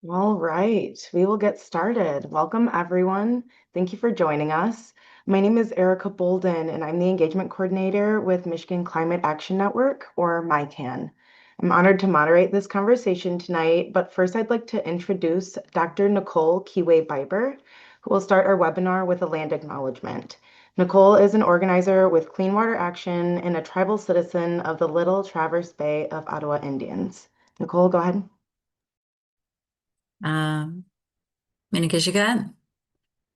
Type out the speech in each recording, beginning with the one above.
All right, we will get started. Welcome, everyone. Thank you for joining us. My name is Erica Bolden, and I'm the Engagement Coordinator with Michigan Climate Action Network, or MyCAN. I'm honored to moderate this conversation tonight, but first I'd like to introduce Dr. Nicole Kiwe-Biber, who will start our webinar with a land acknowledgement. Nicole is an organizer with Clean Water Action and a tribal citizen of the Little Traverse Bay of Ottawa Indians. Nicole, go ahead. Um, Minakishigan,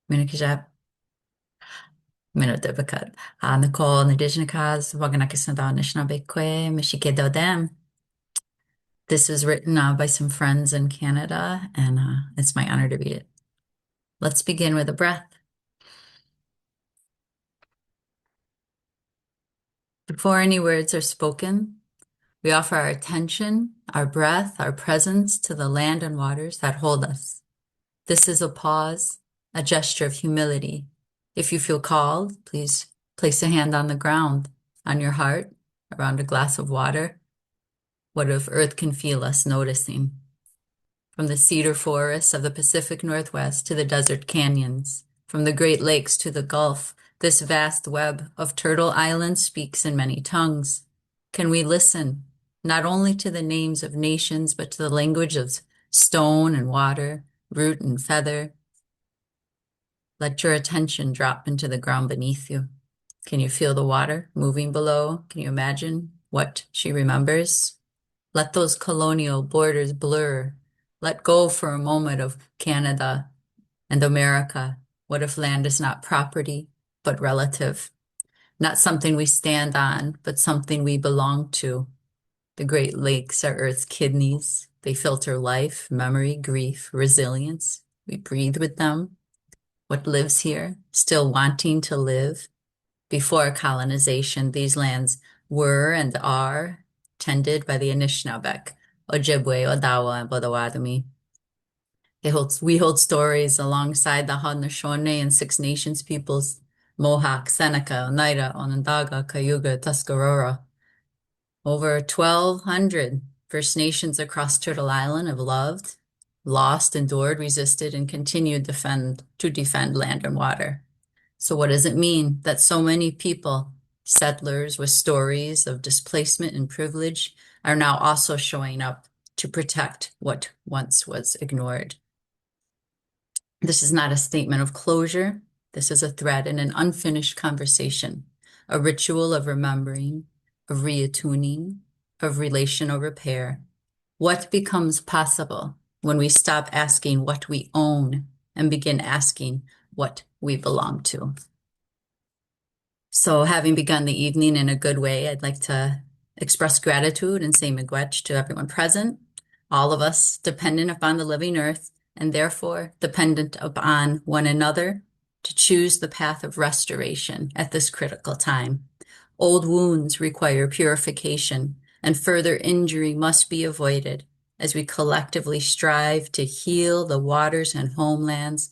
Minakishab, Minotibakad. Nicole Nadijnikas, Waganakisnada Nishnabekwe, Mishike. This was written by some friends in Canada, and it's my honor to read it. Let's begin with a breath. Before any words are spoken, we offer our attention, our breath, our presence to the land and waters that hold us. This is a pause, a gesture of humility. If you feel called, please place a hand on the ground, on your heart, around a glass of water. What if Earth can feel us noticing? From the cedar forests of the Pacific Northwest to the desert canyons, from the Great Lakes to the Gulf, this vast web of Turtle Island speaks in many tongues. Can we listen, not only to the names of nations, but to the language of stone and water, root and feather? Let your attention drop into the ground beneath you. Can you feel the water moving below? Can you imagine what she remembers? Let those colonial borders blur. Let go for a moment of Canada and America. What if land is not property, but relative? Not something we stand on, but something we belong to. The Great Lakes are Earth's kidneys. They filter life, memory, grief, resilience. We breathe with them. What lives here, still wanting to live. Before colonization, these lands were and are tended by the Anishinaabeg, Ojibwe, Odawa, and Potawatomi. We hold stories alongside the Haudenosaunee and Six Nations peoples, Mohawk, Seneca, Oneida, Onondaga, Cayuga, Tuscarora. Over 1,200 First Nations across Turtle Island have loved, lost, endured, resisted, and continued to defend land and water. So what does it mean that so many people, settlers with stories of displacement and privilege, are now also showing up to protect what once was ignored? This is not a statement of closure. This is a thread in an unfinished conversation, a ritual of remembering, of reattuning, of relational repair. What becomes possible when we stop asking what we own and begin asking what we belong to? So, having begun the evening in a good way, I'd like to express gratitude and say miigwech to everyone present, all of us dependent upon the living earth, and therefore dependent upon one another to choose the path of restoration at this critical time. Old wounds require purification, and further injury must be avoided as we collectively strive to heal the waters and homelands,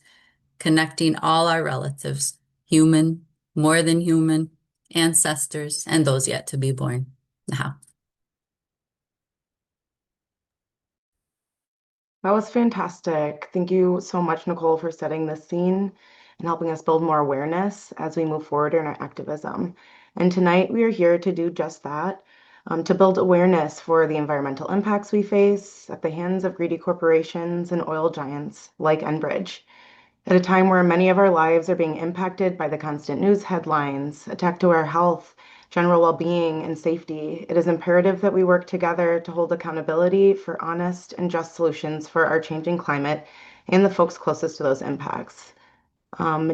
connecting all our relatives, human, more than human, ancestors, and those yet to be born. Now, That was fantastic. Thank you so much, Nicole, for setting the scene and helping us build more awareness as we move forward in our activism. And tonight we are here to do just that, to build awareness for the environmental impacts we face at the hands of greedy corporations and oil giants like Enbridge. At a time where many of our lives are being impacted by the constant news headlines, attack to our health, general well-being, and safety, it is imperative that we work together to hold accountability for honest and just solutions for our changing climate and the folks closest to those impacts.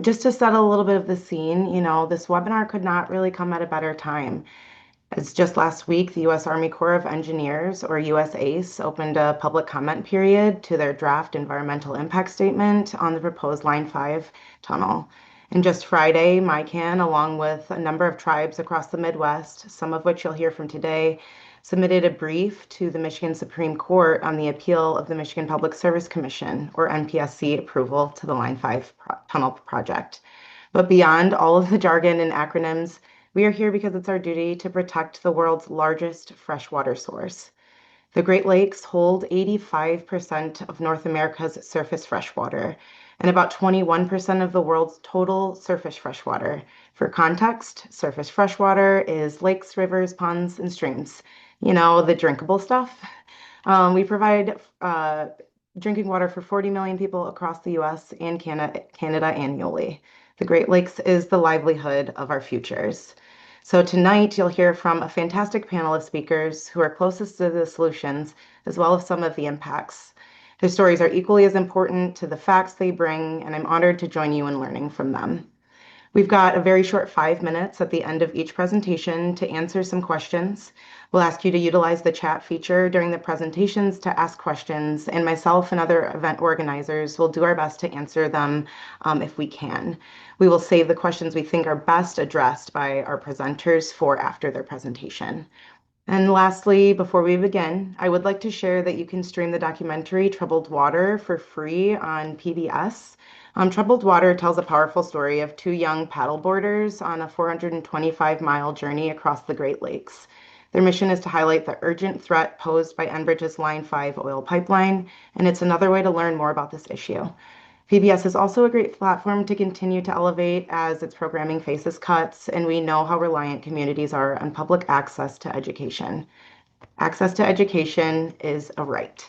Just to set a little bit of the scene, this webinar could not really come at a better time. As just last week, the U.S. Army Corps of Engineers, or USACE, opened a public comment period to their draft environmental impact statement on the proposed Line 5 tunnel. And just Friday, MyCan, along with a number of tribes across the Midwest, some of which you'll hear from today, submitted a brief to the Michigan Supreme Court on the appeal of the Michigan Public Service Commission, or MPSC, approval to the Line 5 tunnel project. But beyond all of the jargon and acronyms, we are here because it's our duty to protect the world's largest freshwater source. The Great Lakes hold 85% of North America's surface freshwater and about 21% of the world's total surface freshwater. For context, surface freshwater is lakes, rivers, ponds, and streams. You know, the drinkable stuff. We provide drinking water for 40 million people across the US and Canada annually. The Great Lakes is the livelihood of our futures. So tonight you'll hear from a fantastic panel of speakers who are closest to the solutions as well as some of the impacts. Their stories are equally as important to the facts they bring, and I'm honored to join you in learning from them. We've got a very short 5 minutes at the end of each presentation to answer some questions. We'll ask you to utilize the chat feature during the presentations to ask questions, and myself and other event organizers will do our best to answer them if we can. We will save the questions we think are best addressed by our presenters for after their presentation. And lastly, before we begin, I would like to share that you can stream the documentary Troubled Water for free on PBS. Troubled Water tells a powerful story of two young paddleboarders on a 425-mile journey across the Great Lakes. Their mission is to highlight the urgent threat posed by Enbridge's Line 5 oil pipeline, and it's another way to learn more about this issue. PBS is also a great platform to continue to elevate as its programming faces cuts, and we know how reliant communities are on public access to education. Access to education is a right.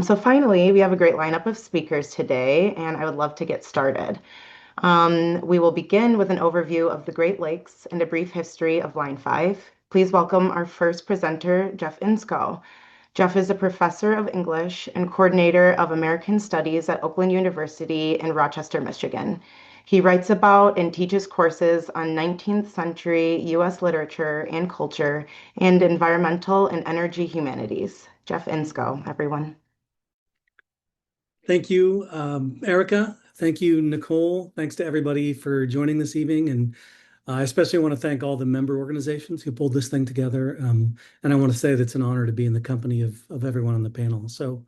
So finally, we have a great lineup of speakers today, and I would love to get started. We will begin with an overview of the Great Lakes and a brief history of Line 5. Please welcome our first presenter, Jeff Insko. Jeff is a professor of English and coordinator of American Studies at Oakland University in Rochester, Michigan. He writes about and teaches courses on 19th century U.S. literature and culture and environmental and energy humanities. Jeff Insko, everyone. Thank you, Erica. Thank you, Nicole. Thanks to everybody for joining this evening. And I especially want to thank all the member organizations who pulled this thing together. And I want to say that it's an honor to be in the company of everyone on the panel. So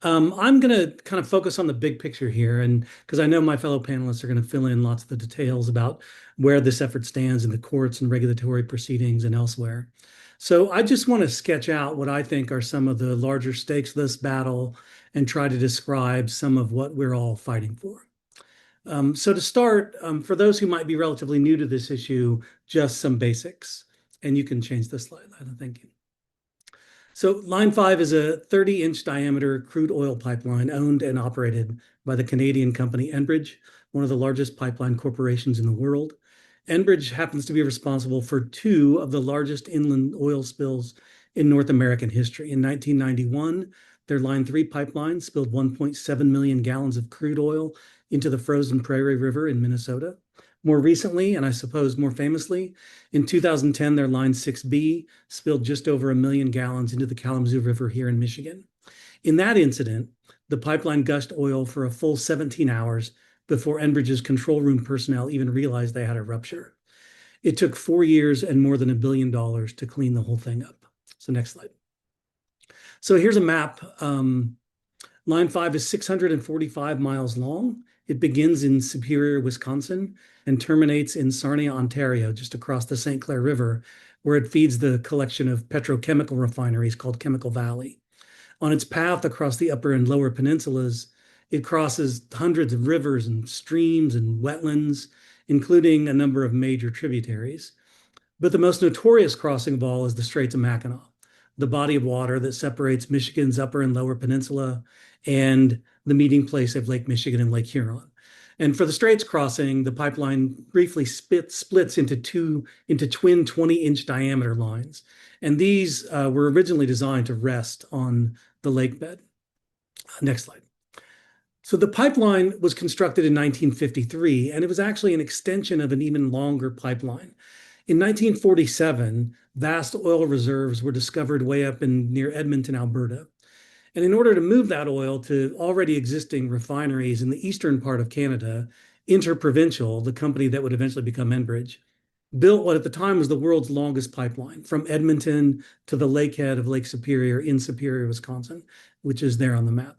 I'm going to kind of focus on the big picture here, and because I know my fellow panelists are going to fill in lots of the details about where this effort stands in the courts and regulatory proceedings and elsewhere. So I just want to sketch out what I think are some of the larger stakes of this battle and try to describe some of what we're all fighting for. So to start, for those who might be relatively new to this issue, just some basics. And you can change the slide, Lila, thank you. So Line 5 is a 30-inch diameter crude oil pipeline owned and operated by the Canadian company Enbridge, one of the largest pipeline corporations in the world. Enbridge happens to be responsible for two of the largest inland oil spills in North American history. In 1991, their Line 3 pipeline spilled 1.7 million gallons of crude oil into the frozen Prairie River in Minnesota. More recently, and I suppose more famously, in 2010, their Line 6B spilled just over 1 million gallons into the Kalamazoo River here in Michigan. In that incident, the pipeline gushed oil for a full 17 hours before Enbridge's control room personnel even realized they had a rupture. It took 4 years and more than $1 billion to clean the whole thing up. So next slide. So here's a map. Line 5 is 645 miles long. It begins in Superior, Wisconsin, and terminates in Sarnia, Ontario, just across the St. Clair River, where it feeds the collection of petrochemical refineries called Chemical Valley. On its path across the upper and lower peninsulas, it crosses hundreds of rivers and streams and wetlands, including a number of major tributaries. But the most notorious crossing of all is the Straits of Mackinac, the body of water that separates Michigan's upper and lower peninsula and the meeting place of Lake Michigan and Lake Huron. And for the Straits crossing, the pipeline briefly splits into twin 20-inch diameter lines. And these were originally designed to rest on the lake bed. Next slide. So the pipeline was constructed in 1953, and it was actually an extension of an even longer pipeline. In 1947, vast oil reserves were discovered way up near Edmonton, Alberta. And in order to move that oil to already existing refineries in the eastern part of Canada, Interprovincial, the company that would eventually become Enbridge, built what at the time was the world's longest pipeline from Edmonton to the lakehead of Lake Superior in Superior, Wisconsin, which is there on the map.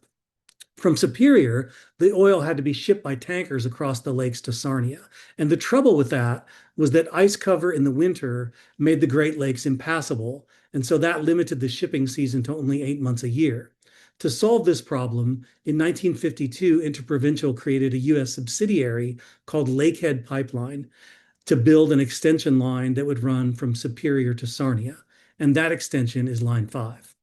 From Superior, the oil had to be shipped by tankers across the lakes to Sarnia. And the trouble with that was that ice cover in the winter made the Great Lakes impassable. And so that limited the shipping season to only 8 months a year. To solve this problem, in 1952, Interprovincial created a U.S. subsidiary called Lakehead Pipeline to build an extension line that would run from Superior to Sarnia. And that extension is Line 5.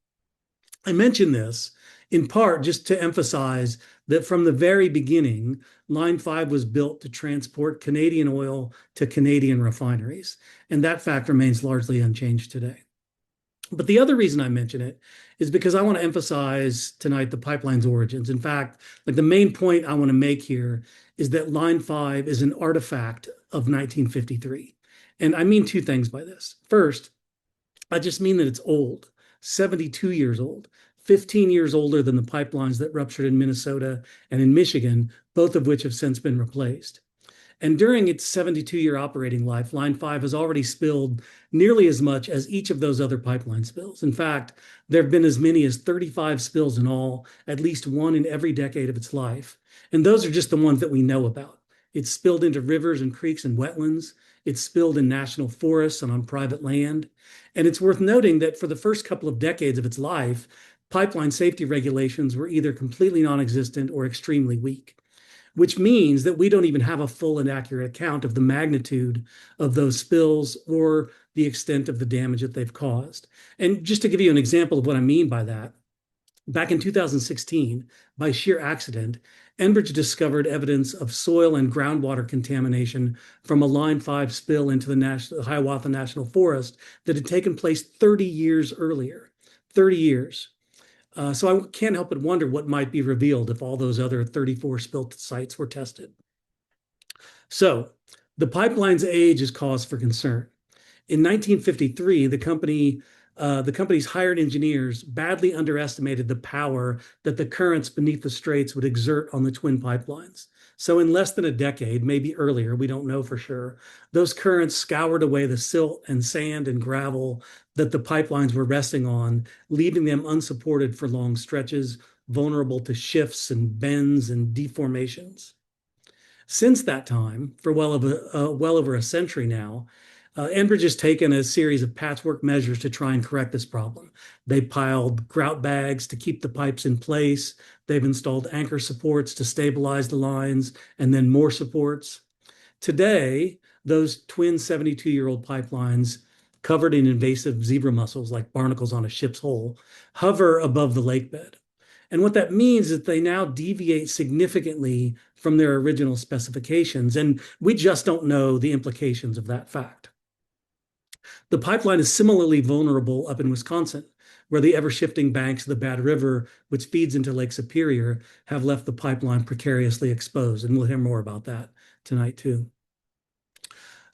I mention this in part just to emphasize that from the very beginning, Line 5 was built to transport Canadian oil to Canadian refineries, and that fact remains largely unchanged today. But the other reason I mention it is because I want to emphasize tonight the pipeline's origins. In fact, like the main point I want to make here is that Line 5 is an artifact of 1953. And I mean two things by this. First, I just mean that it's old, 72 years old, 15 years older than the pipelines that ruptured in Minnesota and in Michigan, both of which have since been replaced. And during its 72-year operating life, Line 5 has already spilled nearly as much as each of those other pipeline spills. In fact, there have been as many as 35 spills in all, at least one in every decade of its life. And those are just the ones that we know about. It's spilled into rivers and creeks and wetlands. It's spilled in national forests and on private land. And it's worth noting that for the first couple of decades of its life, pipeline safety regulations were either completely non-existent or extremely weak, which means that we don't even have a full and accurate account of the magnitude of those spills or the extent of the damage that they've caused. And just to give you an example of what I mean by that, back in 2016, by sheer accident, Enbridge discovered evidence of soil and groundwater contamination from a Line 5 spill into the Hiawatha National Forest that had taken place 30 years earlier. 30 years. So I can't help but wonder what might be revealed if all those other 34 spilt sites were tested. So the pipeline's age is cause for concern. In 1953, the company's hired engineers badly underestimated the power that the currents beneath the straits would exert on the twin pipelines. So in less than a decade, maybe earlier, we don't know for sure, those currents scoured away the silt and sand and gravel that the pipelines were resting on, leaving them unsupported for long stretches, vulnerable to shifts and bends and deformations. Since that time, for well over a century now, Enbridge has taken a series of patchwork measures to try and correct this problem. They piled grout bags to keep the pipes in place. They've installed anchor supports to stabilize the lines, and then more supports. Today, those twin 72-year-old pipelines, covered in invasive zebra mussels like barnacles on a ship's hull, hover above the lake bed. And what that means is that they now deviate significantly from their original specifications, and we just don't know the implications of that fact. The pipeline is similarly vulnerable up in Wisconsin, where the ever-shifting banks of the Bad River, which feeds into Lake Superior, have left the pipeline precariously exposed, and we'll hear more about that tonight too.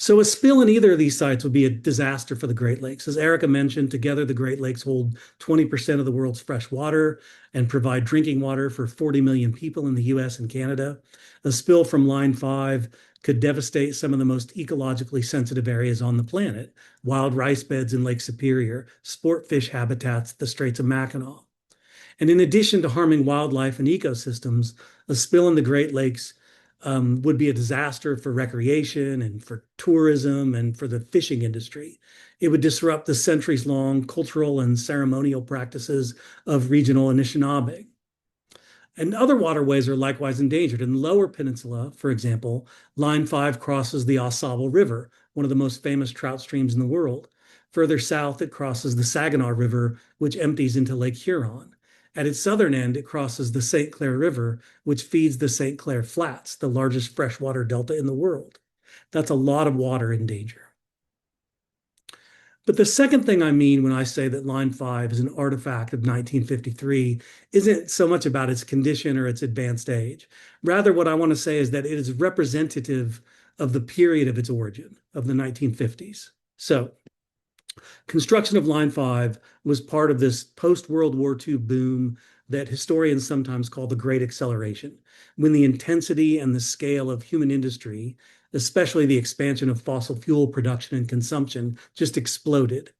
So a spill in either of these sites would be a disaster for the Great Lakes. As Erica mentioned, together the Great Lakes hold 20% of the world's fresh water and provide drinking water for 40 million people in the US and Canada. A spill from Line 5 could devastate some of the most ecologically sensitive areas on the planet: wild rice beds in Lake Superior, sport fish habitats at the Straits of Mackinac. And in addition to harming wildlife and ecosystems, a spill in the Great Lakes would be a disaster for recreation and for tourism and for the fishing industry. It would disrupt the centuries-long cultural and ceremonial practices of regional Anishinaabe. And other waterways are likewise endangered. In the Lower Peninsula, for example, Line 5 crosses the Au Sable River, one of the most famous trout streams in the world. Further south, it crosses the Saginaw River, which empties into Lake Huron. At its southern end, it crosses the St. Clair River, which feeds the St. Clair Flats, the largest freshwater delta in the world. That's a lot of water in danger. But the second thing I mean when I say that Line 5 is an artifact of 1953 isn't so much about its condition or its advanced age. Rather, what I want to say is that it is representative of the period of its origin, of the 1950s. So, construction of Line 5 was part of this post-World War II boom that historians sometimes call the Great Acceleration, when the intensity and the scale of human industry, especially the expansion of fossil fuel production and consumption, just exploded.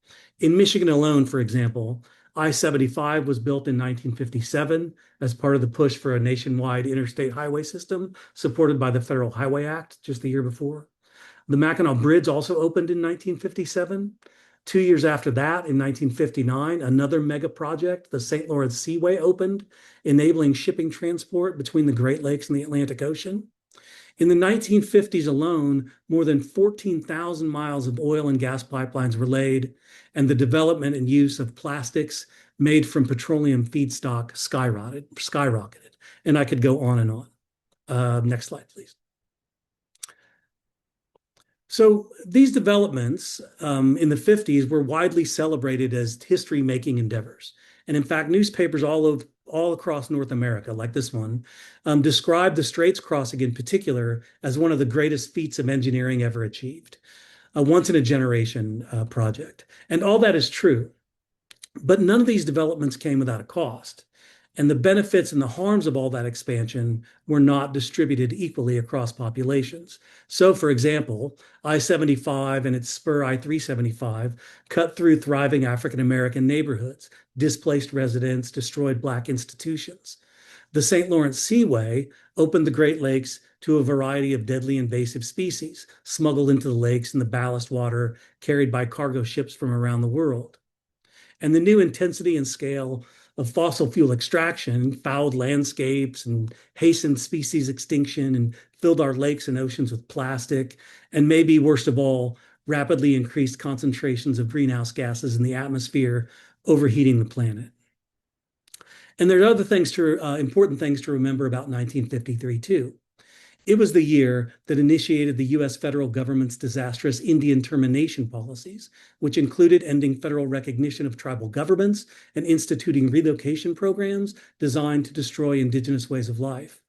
In Michigan alone, for example, I-75 was built in 1957 as part of the push for a nationwide interstate highway system supported by the Federal Highway Act just the year before. The Mackinac Bridge also opened in 1957. 2 years after that, in 1959, another mega project, the St. Lawrence Seaway, opened, enabling shipping transport between the Great Lakes and the Atlantic Ocean. In the 1950s alone, more than 14,000 miles of oil and gas pipelines were laid, and the development and use of plastics made from petroleum feedstock skyrocketed. And I could go on and on. Next slide, please. So these developments in the 50s were widely celebrated as history-making endeavors. And in fact, newspapers all across North America, like this one, describe the Straits crossing in particular as one of the greatest feats of engineering ever achieved, a once-in-a-generation project. And all that is true. But none of these developments came without a cost. And the benefits and the harms of all that expansion were not distributed equally across populations. So, for example, I-75 and its spur I-375 cut through thriving African-American neighborhoods, displaced residents, destroyed Black institutions. The St. Lawrence Seaway opened the Great Lakes to a variety of deadly invasive species, smuggled into the lakes in the ballast water carried by cargo ships from around the world. And the new intensity and scale of fossil fuel extraction fouled landscapes and hastened species extinction and filled our lakes and oceans with plastic, and maybe worst of all, rapidly increased concentrations of greenhouse gases in the atmosphere, overheating the planet. And there are other important things to remember about 1953 too. It was the year that initiated the US federal government's disastrous Indian termination policies, which included ending federal recognition of tribal governments and instituting relocation programs designed to destroy indigenous ways of life.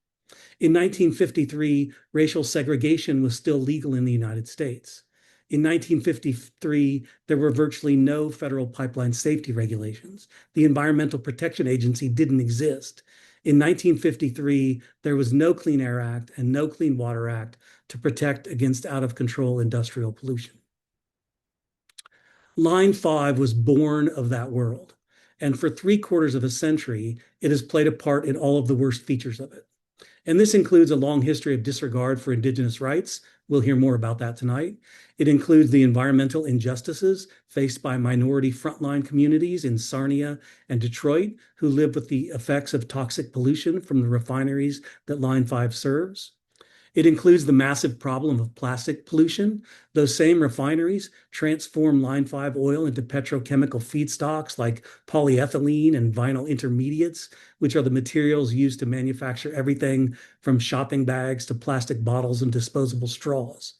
In 1953, racial segregation was still legal in the United States. In 1953, there were virtually no federal pipeline safety regulations. The Environmental Protection Agency didn't exist. In 1953, there was no Clean Air Act and no Clean Water Act to protect against out-of-control industrial pollution. Line 5 was born of that world, and for 3/4 of a century, it has played a part in all of the worst features of it. And this includes a long history of disregard for Indigenous rights. We'll hear more about that tonight. It includes the environmental injustices faced by minority frontline communities in Sarnia and Detroit who live with the effects of toxic pollution from the refineries that Line 5 serves. It includes the massive problem of plastic pollution. Those same refineries transform Line 5 oil into petrochemical feedstocks like polyethylene and vinyl intermediates, which are the materials used to manufacture everything from shopping bags to plastic bottles and disposable straws.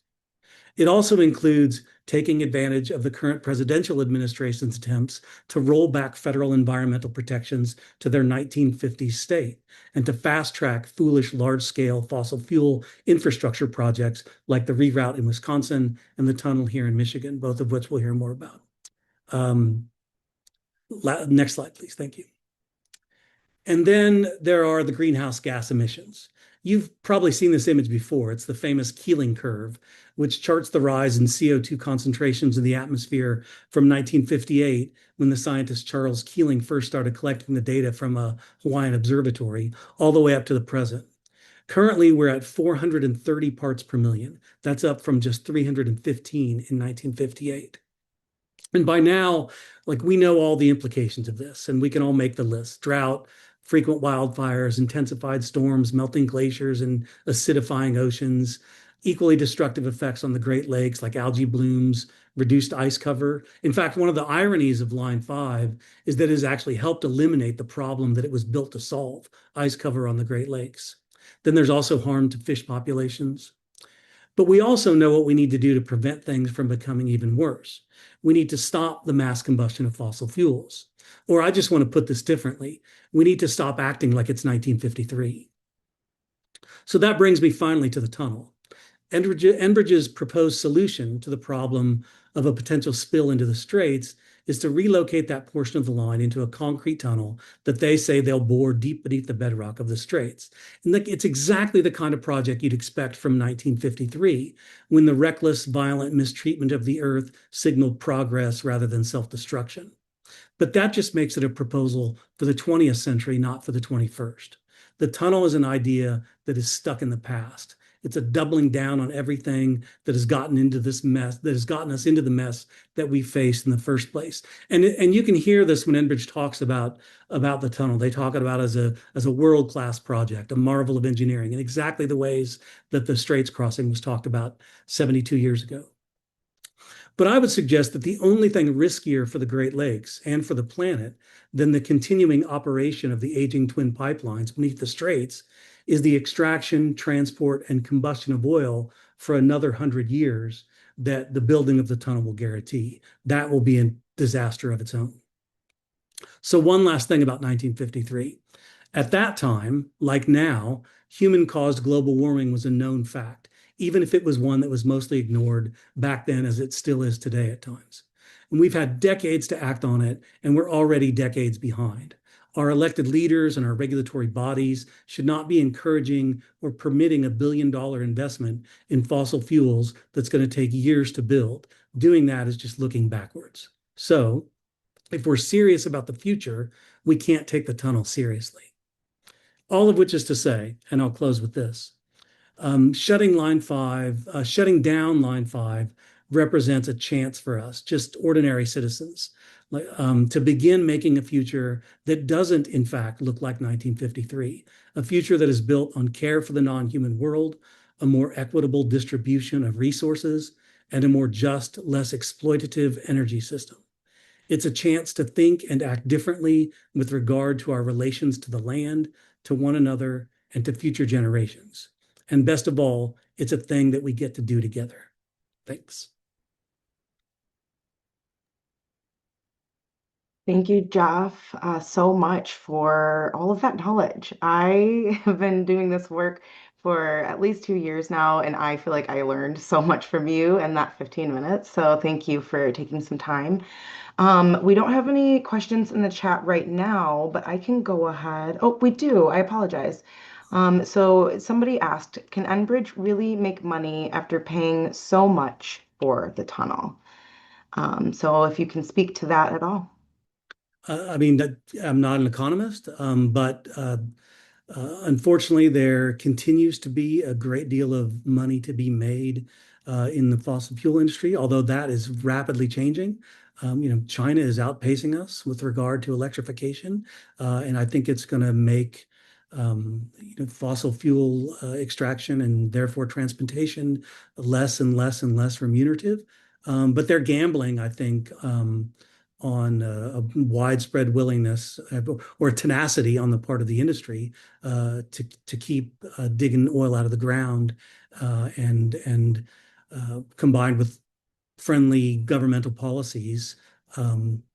It also includes taking advantage of the current presidential administration's attempts to roll back federal environmental protections to their 1950s state and to fast track foolish large-scale fossil fuel infrastructure projects like the reroute in Wisconsin and the tunnel here in Michigan, both of which we'll hear more about. Next slide, please. Thank you. And then there are the greenhouse gas emissions. You've probably seen this image before. It's the famous Keeling curve, which charts the rise in CO2 concentrations in the atmosphere from 1958, when the scientist Charles Keeling first started collecting the data from a Hawaiian observatory, all the way up to the present. Currently, we're at 430 parts per million. That's up from just 315 in 1958. And by now, we know all the implications of this, and we can all make the list. Drought, frequent wildfires, intensified storms, melting glaciers, and acidifying oceans, equally destructive effects on the Great Lakes like algae blooms, reduced ice cover. In fact, one of the ironies of Line 5 is that it has actually helped eliminate the problem that it was built to solve, ice cover on the Great Lakes. Then there's also harm to fish populations. But we also know what we need to do to prevent things from becoming even worse. We need to stop the mass combustion of fossil fuels. Or I just want to put this differently. We need to stop acting like it's 1953. So that brings me finally to the tunnel. Enbridge's proposed solution to the problem of a potential spill into the Straits is to relocate that portion of the line into a concrete tunnel that they say they'll bore deep beneath the bedrock of the Straits. And it's exactly the kind of project you'd expect from 1953, when the reckless, violent mistreatment of the Earth signaled progress rather than self-destruction. But that just makes it a proposal for the 20th century, not for the 21st. The tunnel is an idea that is stuck in the past. It's a doubling down on everything that has gotten into this mess, that has gotten us into the mess that we faced in the first place. And you can hear this when Enbridge talks about the tunnel. They talk about it as a world-class project, a marvel of engineering, in exactly the ways that the Straits crossing was talked about 72 years ago. But I would suggest that the only thing riskier for the Great Lakes and for the planet than the continuing operation of the aging twin pipelines beneath the straits is the extraction, transport, and combustion of oil for another 100 years that the building of the tunnel will guarantee. That will be a disaster of its own. So, one last thing about 1953. At that time, like now, human caused global warming was a known fact, even if it was one that was mostly ignored back then, as it still is today at times. And we've had decades to act on it, and we're already decades behind. Our elected leaders and our regulatory bodies should not be encouraging or permitting $1 billion investment in fossil fuels that's going to take years to build. Doing that is just looking backwards. So, if we're serious about the future, we can't take the tunnel seriously. All of which is to say, and I'll close with this, shutting down line five represents a chance for us, just ordinary citizens, to begin making a future that doesn't, in fact, look like 1953, a future that is built on care for the non-human world, a more equitable distribution of resources, and a more just, less exploitative energy system. It's a chance to think and act differently with regard to our relations to the land, to one another, and to future generations. And best of all, it's a thing that we get to do together. Thanks. Thank you, Jeff, so much for all of that knowledge. I have been doing this work for at least 2 years now, and I feel like I learned so much from you in that 15 minutes. So thank you for taking some time. We don't have any questions in the chat right now, but I can go ahead. Oh, we do. I apologize. So somebody asked, can Enbridge really make money after paying so much for the tunnel? So if you can speak to that at all. I mean, I'm not an economist, but unfortunately, there continues to be a great deal of money to be made in the fossil fuel industry, although that is rapidly changing. China is outpacing us with regard to electrification, and I think it's going to make fossil fuel extraction and therefore transportation less and less and less remunerative. But they're gambling, I think, on a widespread willingness or tenacity on the part of the industry to keep digging oil out of the ground and combined with friendly governmental policies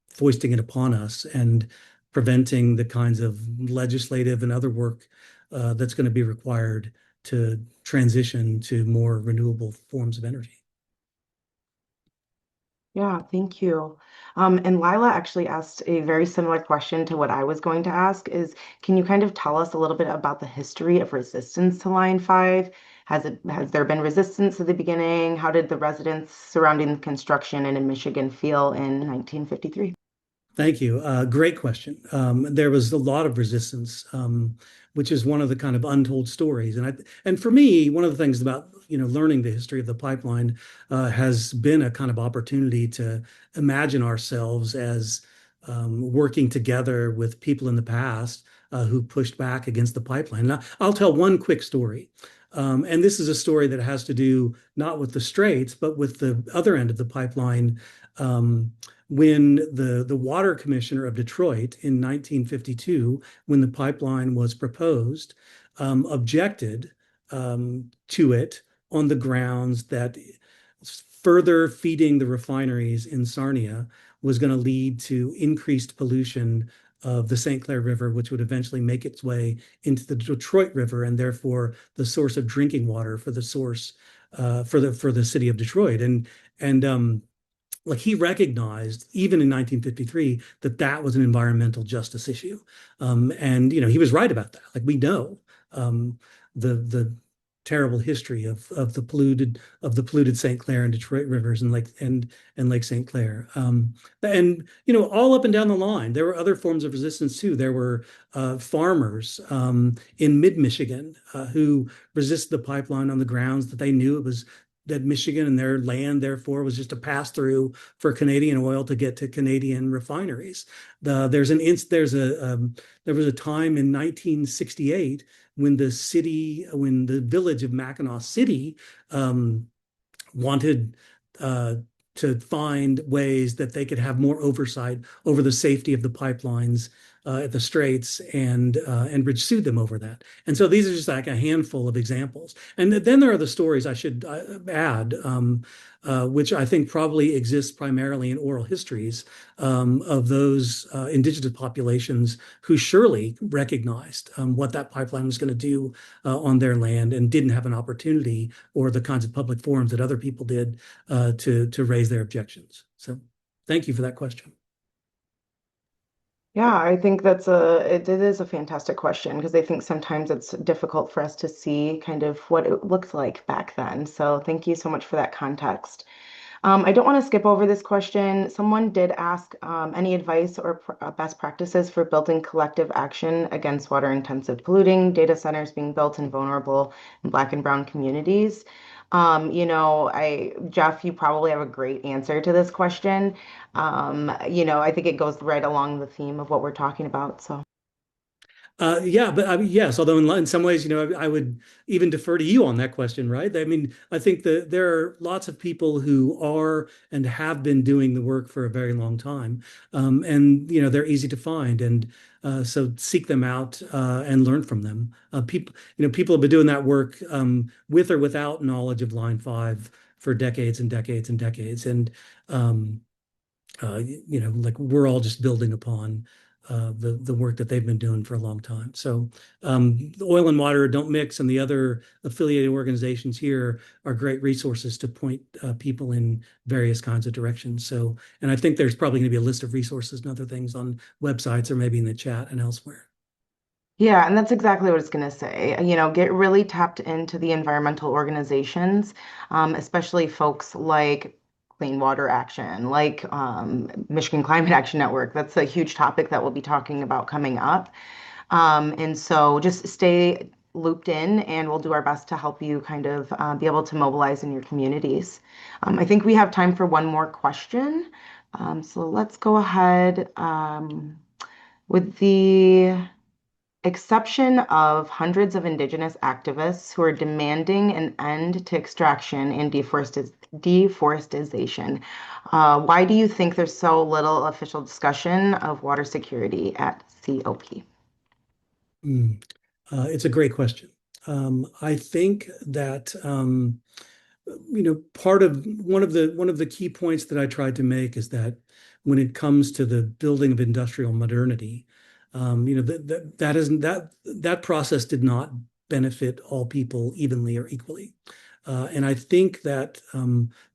foisting it upon us and preventing the kinds of legislative and other work that's going to be required to transition to more renewable forms of energy. Yeah, thank you. And Lila actually asked a very similar question to what I was going to ask is, can you kind of tell us a little bit about the history of resistance to Line 5? Has there been resistance at the beginning? How did the residents surrounding the construction and in Michigan feel in 1953? Thank you. Great question. There was a lot of resistance, which is one of the kind of untold stories. And for me, one of the things about learning the history of the pipeline has been a kind of opportunity to imagine ourselves as working together with people in the past who pushed back against the pipeline. Now, I'll tell one quick story. And this is a story that has to do not with the Straits, but with the other end of the pipeline. When the water commissioner of Detroit in 1952, when the pipeline was proposed, objected to it on the grounds that further feeding the refineries in Sarnia was going to lead to increased pollution of the St. Clair River, which would eventually make its way into the Detroit River and therefore the source of drinking water for the source for the city of Detroit. And like he recognized even in 1953 that that was an environmental justice issue, and he was right about that. Like we know the terrible history of the polluted St. Clair and Detroit rivers and Lake St. Clair. And all up and down the line, there were other forms of resistance too. There were farmers in mid-Michigan who resisted the pipeline on the grounds that they knew it was that Michigan and their land, therefore, was just a pass through for Canadian oil to get to Canadian refineries. There was a time in 1968 when the village of Mackinac City um, wanted uh, to find ways that they could have more oversight over the safety of the pipelines at the Straits, and Enbridge sued them over that. And so these are just like a handful of examples. And then there are the stories I should add, which I think probably exist primarily in oral histories of those indigenous populations who surely recognized what that pipeline was going to do on their land and didn't have an opportunity or the kinds of public forums that other people did to raise their objections. So thank you for that question. Yeah, I think it is a fantastic question because I think sometimes it's difficult for us to see kind of what it looked like back then. So thank you so much for that context. I don't want to skip over this question. Someone did ask any advice or best practices for building collective action against water-intensive polluting data centers being built in vulnerable and Black and Brown communities. Jeff, you probably have a great answer to this question. I think it goes right along the theme of what we're talking about. So. Yeah, but I mean, yes, although in some ways, I would even defer to you on that question, right? I mean, I think that there are lots of people who are and have been doing the work for a very long time. And, they're easy to find. And so seek them out and learn from them. People have been doing that work with or without knowledge of Line 5 for decades and decades and decades. And, um, like we're all just building upon the work that they've been doing for a long time. So the Oil and Water Don't Mix and the other affiliated organizations here are great resources to point people in various kinds of directions. So, and I think there's probably going to be a list of resources and other things on websites or maybe in the chat and elsewhere. Yeah, and that's exactly what it's going to say. Get really tapped into the environmental organizations, especially folks like Clean Water Action, like Michigan Climate Action Network. That's a huge topic that we'll be talking about coming up. And so just stay looped in, and we'll do our best to help you kind of be able to mobilize in your communities. I think we have time for one more question. So let's go ahead with the exception of hundreds of indigenous activists who are demanding an end to extraction and deforestation. Why do you think there's so little official discussion of water security at COP? Mm. It's a great question. I think that part of one of the key points that I tried to make is that when it comes to the building of industrial modernity, that process did not benefit all people evenly or equally. And I think that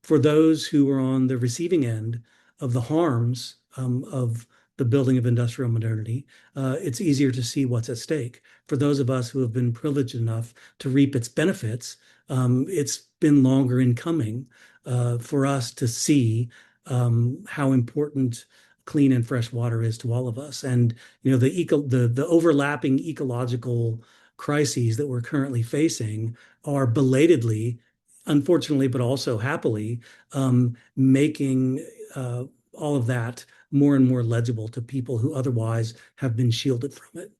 for those who are on the receiving end of the harms of the building of industrial modernity, it's easier to see what's at stake. For those of us who have been privileged enough to reap its benefits, it's been longer in coming for us to see how important clean and fresh water is to all of us. And the overlapping ecological crises that we're currently facing are belatedly, unfortunately, but also happily, making all of that more and more legible to people who otherwise have been shielded from it.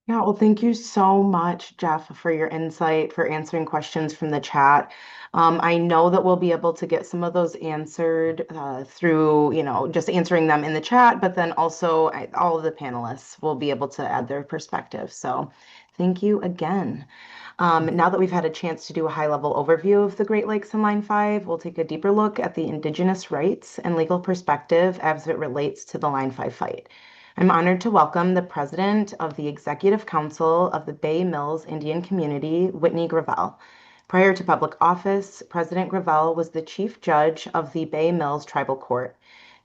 Yeah, well, thank you so much, Jeff, for your insight, for answering questions from the chat. I know that we'll be able to get some of those answered through, just answering them in the chat, but then also all of the panelists will be able to add their perspective. So thank you again. Now that we've had a chance to do a high-level overview of the Great Lakes and Line 5, we'll take a deeper look at the Indigenous rights and legal perspective as it relates to the Line 5 fight. I'm honored to welcome the president of the Executive Council of the Bay Mills Indian Community, Whitney Gravel. Prior to public office, President Gravel was the chief judge of the Bay Mills Tribal Court.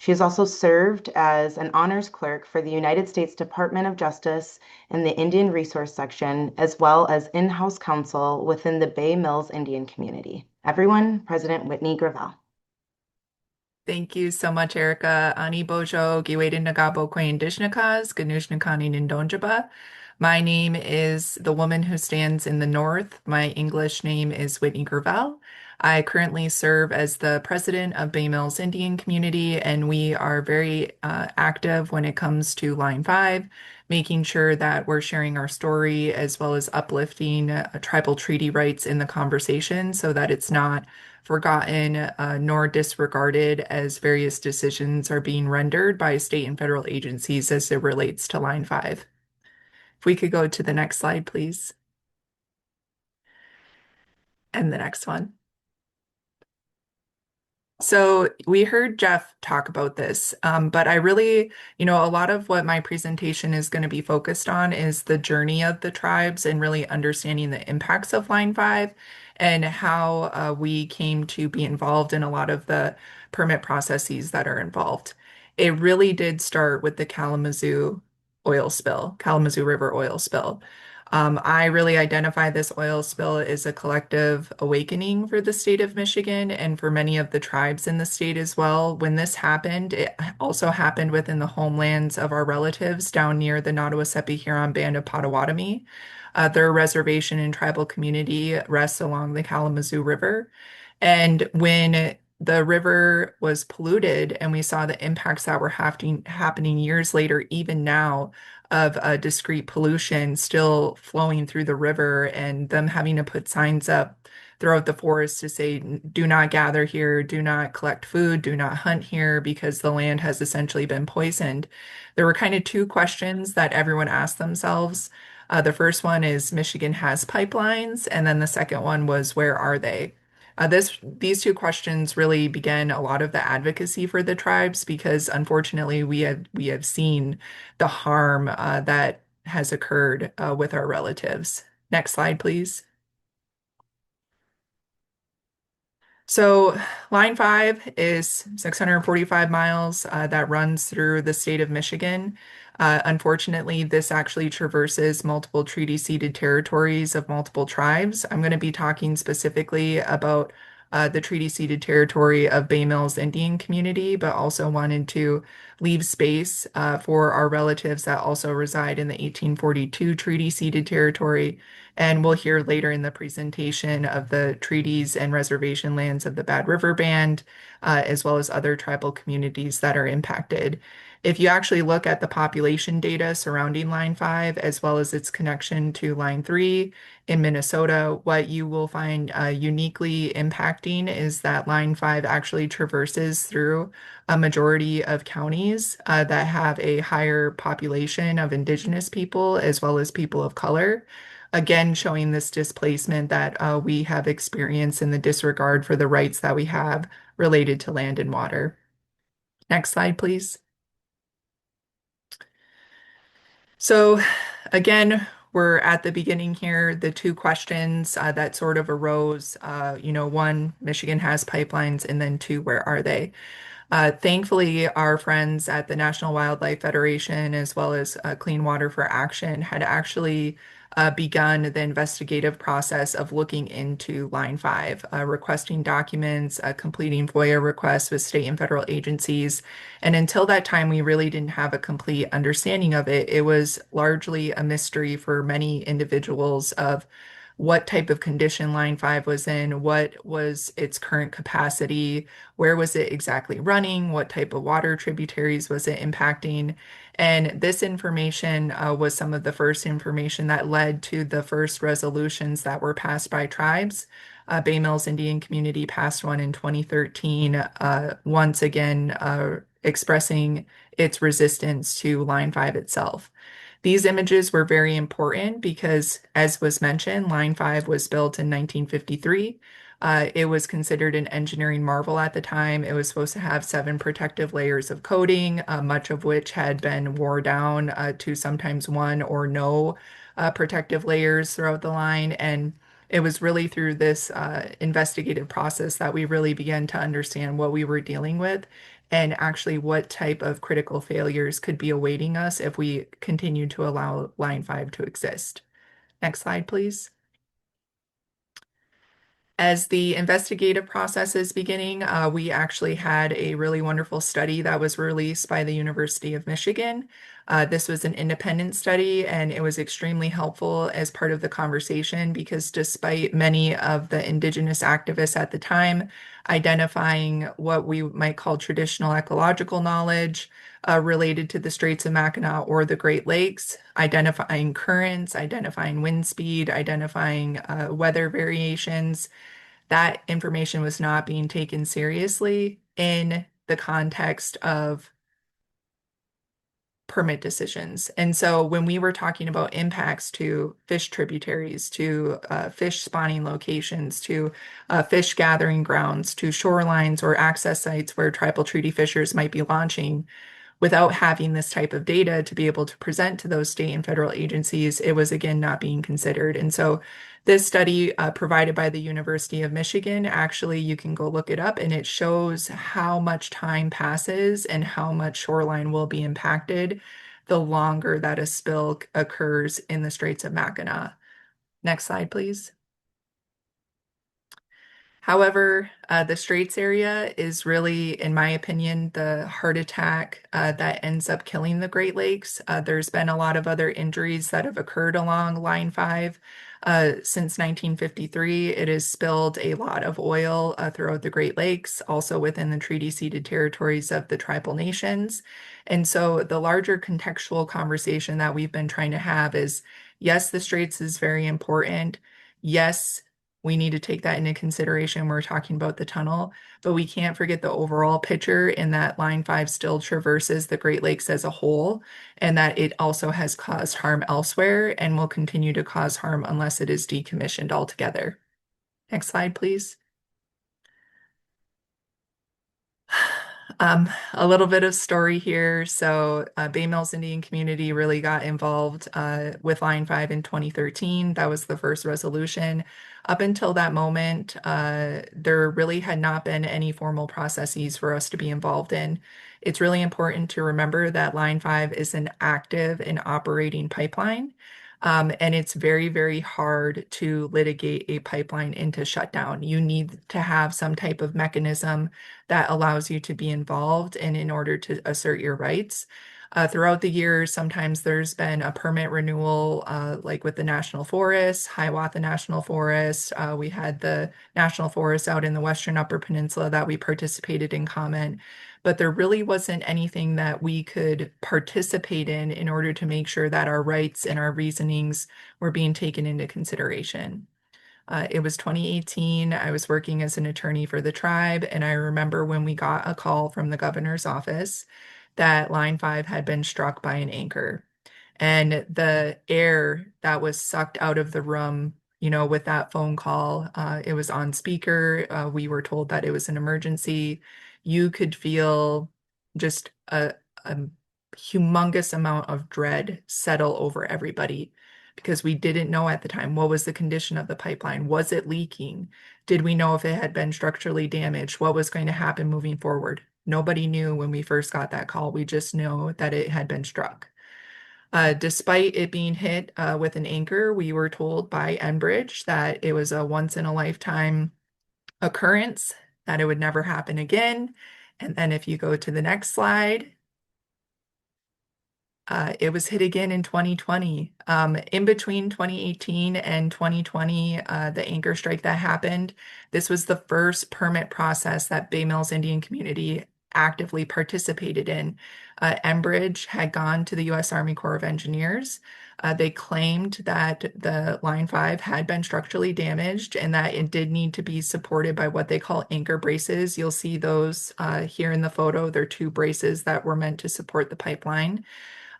She has also served as an honors clerk for the United States Department of Justice in the Indian Resource Section, as well as in-house counsel within the Bay Mills Indian community. Everyone, President Whitney Gravel. Thank you so much, Erica. Ani Bojo, Giweden Nagabo Quain Dishnakas, Ganushnikani Nindonjaba. My name is the woman who stands in the north. My English name is Whitney Gravel. I currently serve as the president of Bay Mills Indian Community, and we are very active when it comes to Line 5, making sure that we're sharing our story as well as uplifting tribal treaty rights in the conversation so that it's not forgotten nor disregarded as various decisions are being rendered by state and federal agencies as it relates to Line 5. If we could go to the next slide, please. And the next one. So we heard Jeff talk about this, but I really, a lot of what my presentation is going to be focused on is the journey of the tribes and really understanding the impacts of Line 5 and how we came to be involved in a lot of the permit processes that are involved. It really did start with the Kalamazoo River oil spill. I really identify this oil spill as a collective awakening for the state of Michigan and for many of the tribes in the state as well. When this happened, it also happened within the homelands of our relatives down near the Nottawasepi Huron Band of Potawatomi. Their reservation and tribal community rests along the Kalamazoo River. And when the river was polluted and we saw the impacts that were happening years later, even now, of discrete pollution still flowing through the river and them having to put signs up throughout the forest to say, do not gather here, do not collect food, do not hunt here because the land has essentially been poisoned. There were kind of two questions that everyone asked themselves. The first one is Michigan has pipelines, and then the second one was where are they? These two questions really began a lot of the advocacy for the tribes because unfortunately we have seen the harm that has occurred with our relatives. Next slide, please. So, Line 5 is 645 miles that runs through the state of Michigan. Unfortunately, this actually traverses multiple treaty ceded territories of multiple tribes. I'm going to be talking specifically about the treaty ceded territory of Bay Mills Indian Community, but also wanted to leave space for our relatives that also reside in the 1842 treaty ceded territory. And we'll hear later in the presentation of the treaties and reservation lands of the Bad River Band, as well as other tribal communities that are impacted. If you actually look at the population data surrounding Line 5, as well as its connection to Line 3 in Minnesota, what you will find uniquely impacting is that Line 5 actually traverses through a majority of counties that have a higher population of Indigenous people as well as people of color. Again, showing this displacement that we have experienced in the disregard for the rights that we have related to land and water. Next slide, please. So again, we're at the beginning here. The two questions that sort of arose, one, Michigan has pipelines, and then two, where are they? Thankfully, our friends at the National Wildlife Federation, as well as Clean Water for Action, had actually begun the investigative process of looking into Line 5, requesting documents, completing FOIA requests with state and federal agencies. And until that time, we really didn't have a complete understanding of it. It was largely a mystery for many individuals of what type of condition Line 5 was in, what was its current capacity, where was it exactly running, what type of water tributaries was it impacting. And this information was some of the first information that led to the first resolutions that were passed by tribes. Bay Mills Indian Community passed one in 2013, once again expressing its resistance to Line 5 itself. These images were very important because, as was mentioned, Line 5 was built in 1953. It was considered an engineering marvel at the time. It was supposed to have 7 protective layers of coating, much of which had been wore down to sometimes one or no protective layers throughout the line. And it was really through this investigative process that we really began to understand what we were dealing with and actually what type of critical failures could be awaiting us if we continue to allow Line 5 to exist. Next slide, please. As the investigative process is beginning, we actually had a really wonderful study that was released by the University of Michigan. This was an independent study, and it was extremely helpful as part of the conversation because despite many of the Indigenous activists at the time identifying what we might call traditional ecological knowledge related to the Straits of Mackinac or the Great Lakes, identifying currents, identifying wind speed, identifying weather variations, that information was not being taken seriously in the context of permit decisions. And so when we were talking about impacts to fish tributaries, to fish spawning locations, to fish gathering grounds, to shorelines or access sites where tribal treaty fishers might be launching, without having this type of data to be able to present to those state and federal agencies, it was again not being considered. And so this study provided by the University of Michigan, actually, you can go look it up and it shows how much time passes and how much shoreline will be impacted the longer that a spill occurs in the Straits of Mackinac. Next slide, please. However, the Straits area is really, in my opinion, the heart attack that ends up killing the Great Lakes. There's been a lot of other injuries that have occurred along Line 5. Since 1953, it has spilled a lot of oil throughout the Great Lakes, also within the treaty ceded territories of the tribal nations. And so the larger contextual conversation that we've been trying to have is, yes, the Straits is very important. Yes, we need to take that into consideration when we're talking about the tunnel, but we can't forget the overall picture in that Line 5 still traverses the Great Lakes as a whole, and that it also has caused harm elsewhere and will continue to cause harm unless it is decommissioned altogether. Next slide, please. A little bit of story here. So Bay Mills Indian community really got involved with Line 5 in 2013. That was the first resolution. Up until that moment, there really had not been any formal processes for us to be involved in. It's really important to remember that Line 5 is an active and operating pipeline. And it's very, very hard to litigate a pipeline into shutdown. You need to have some type of mechanism that allows you to be involved and in order to assert your rights. Throughout the years, sometimes there's been a permit renewal, like with the National Forest, Hiawatha National Forest. We had the National Forest out in the Western Upper Peninsula that we participated in comment, but there really wasn't anything that we could participate in order to make sure that our rights and our reasonings were being taken into consideration. It was 2018. I was working as an attorney for the tribe, and I remember when we got a call from the governor's office that Line 5 had been struck by an anchor. And the air that was sucked out of the room, with that phone call, it was on speaker. We were told that it was an emergency. You could feel just a humongous amount of dread settle over everybody because we didn't know at the time what was the condition of the pipeline. Was it leaking? Did we know if it had been structurally damaged? What was going to happen moving forward? Nobody knew when we first got that call. We just know that it had been struck. Despite it being hit with an anchor, we were told by Enbridge that it was a once in a lifetime occurrence, that it would never happen again. And then if you go to the next slide, it was hit again in 2020. In between 2018 and 2020, the anchor strike that happened, this was the first permit process that Bay Mills Indian community actively participated in. Enbridge had gone to the U.S. Army Corps of Engineers. They claimed that the Line 5 had been structurally damaged and that it did need to be supported by what they call anchor braces. You'll see those here in the photo. They're two braces that were meant to support the pipeline.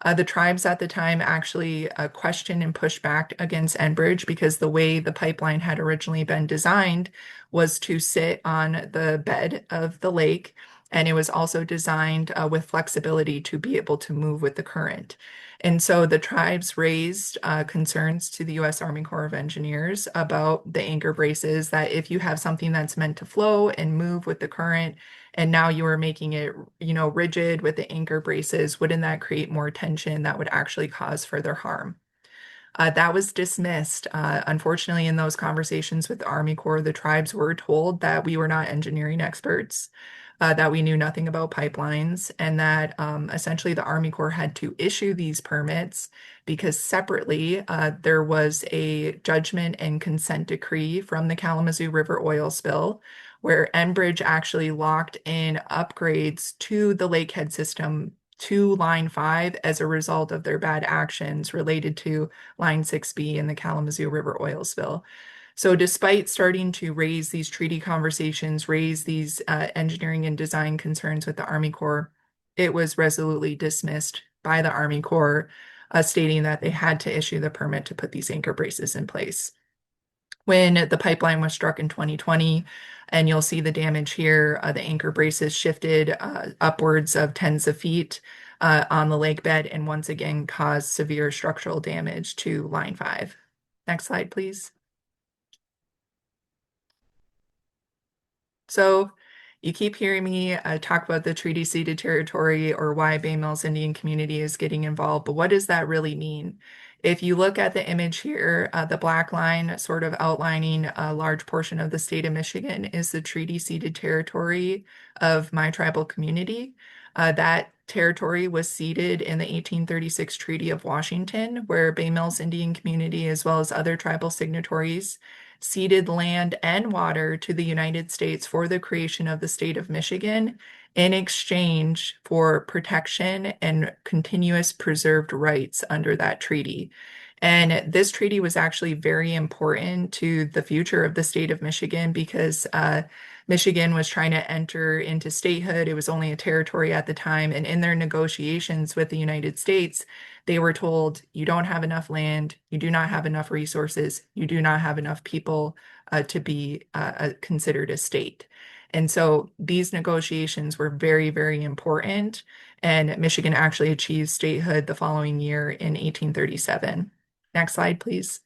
The tribes at the time actually questioned and pushed back against Enbridge because the way the pipeline had originally been designed was to sit on the bed of the lake And it was also designed with flexibility to be able to move with the current. And so the tribes raised concerns to the U.S. Army Corps of Engineers about the anchor braces, that if you have something that's meant to flow and move with the current, and now you are making it, rigid with the anchor braces, wouldn't that create more tension that would actually cause further harm? That was dismissed. Unfortunately, in those conversations with the Army Corps, the tribes were told that we were not engineering experts, that we knew nothing about pipelines, and that essentially the Army Corps had to issue these permits because separately there was a judgment and consent decree from the Kalamazoo River oil spill, where Enbridge actually locked in upgrades to the Lakehead system to Line 5 as a result of their bad actions related to Line 6B in the Kalamazoo River oil spill. So, despite starting to raise these treaty conversations, raise these engineering and design concerns with the Army Corps, it was resolutely dismissed by the Army Corps, stating that they had to issue the permit to put these anchor braces in place. When the pipeline was struck in 2020, and you'll see the damage here, the anchor braces shifted upwards of tens of feet on the lake bed and once again caused severe structural damage to Line 5. Next slide, please. So you keep hearing me talk about the treaty ceded territory or why Bay Mills Indian community is getting involved, but what does that really mean? If you look at the image here, the black line sort of outlining a large portion of the state of Michigan is the treaty ceded territory of my tribal community. That territory was ceded in the 1836 Treaty of Washington, where Bay Mills Indian community, as well as other tribal signatories, ceded land and water to the United States for the creation of the state of Michigan in exchange for protection and continuous preserved rights under that treaty. And this treaty was actually very important to the future of the state of Michigan because Michigan was trying to enter into statehood. It was only a territory at the time. And in their negotiations with the United States, they were told, you don't have enough land, you do not have enough resources, you do not have enough people to be considered a state. And so these negotiations were very, very important. And Michigan actually achieved statehood the following year in 1837. Next slide, please.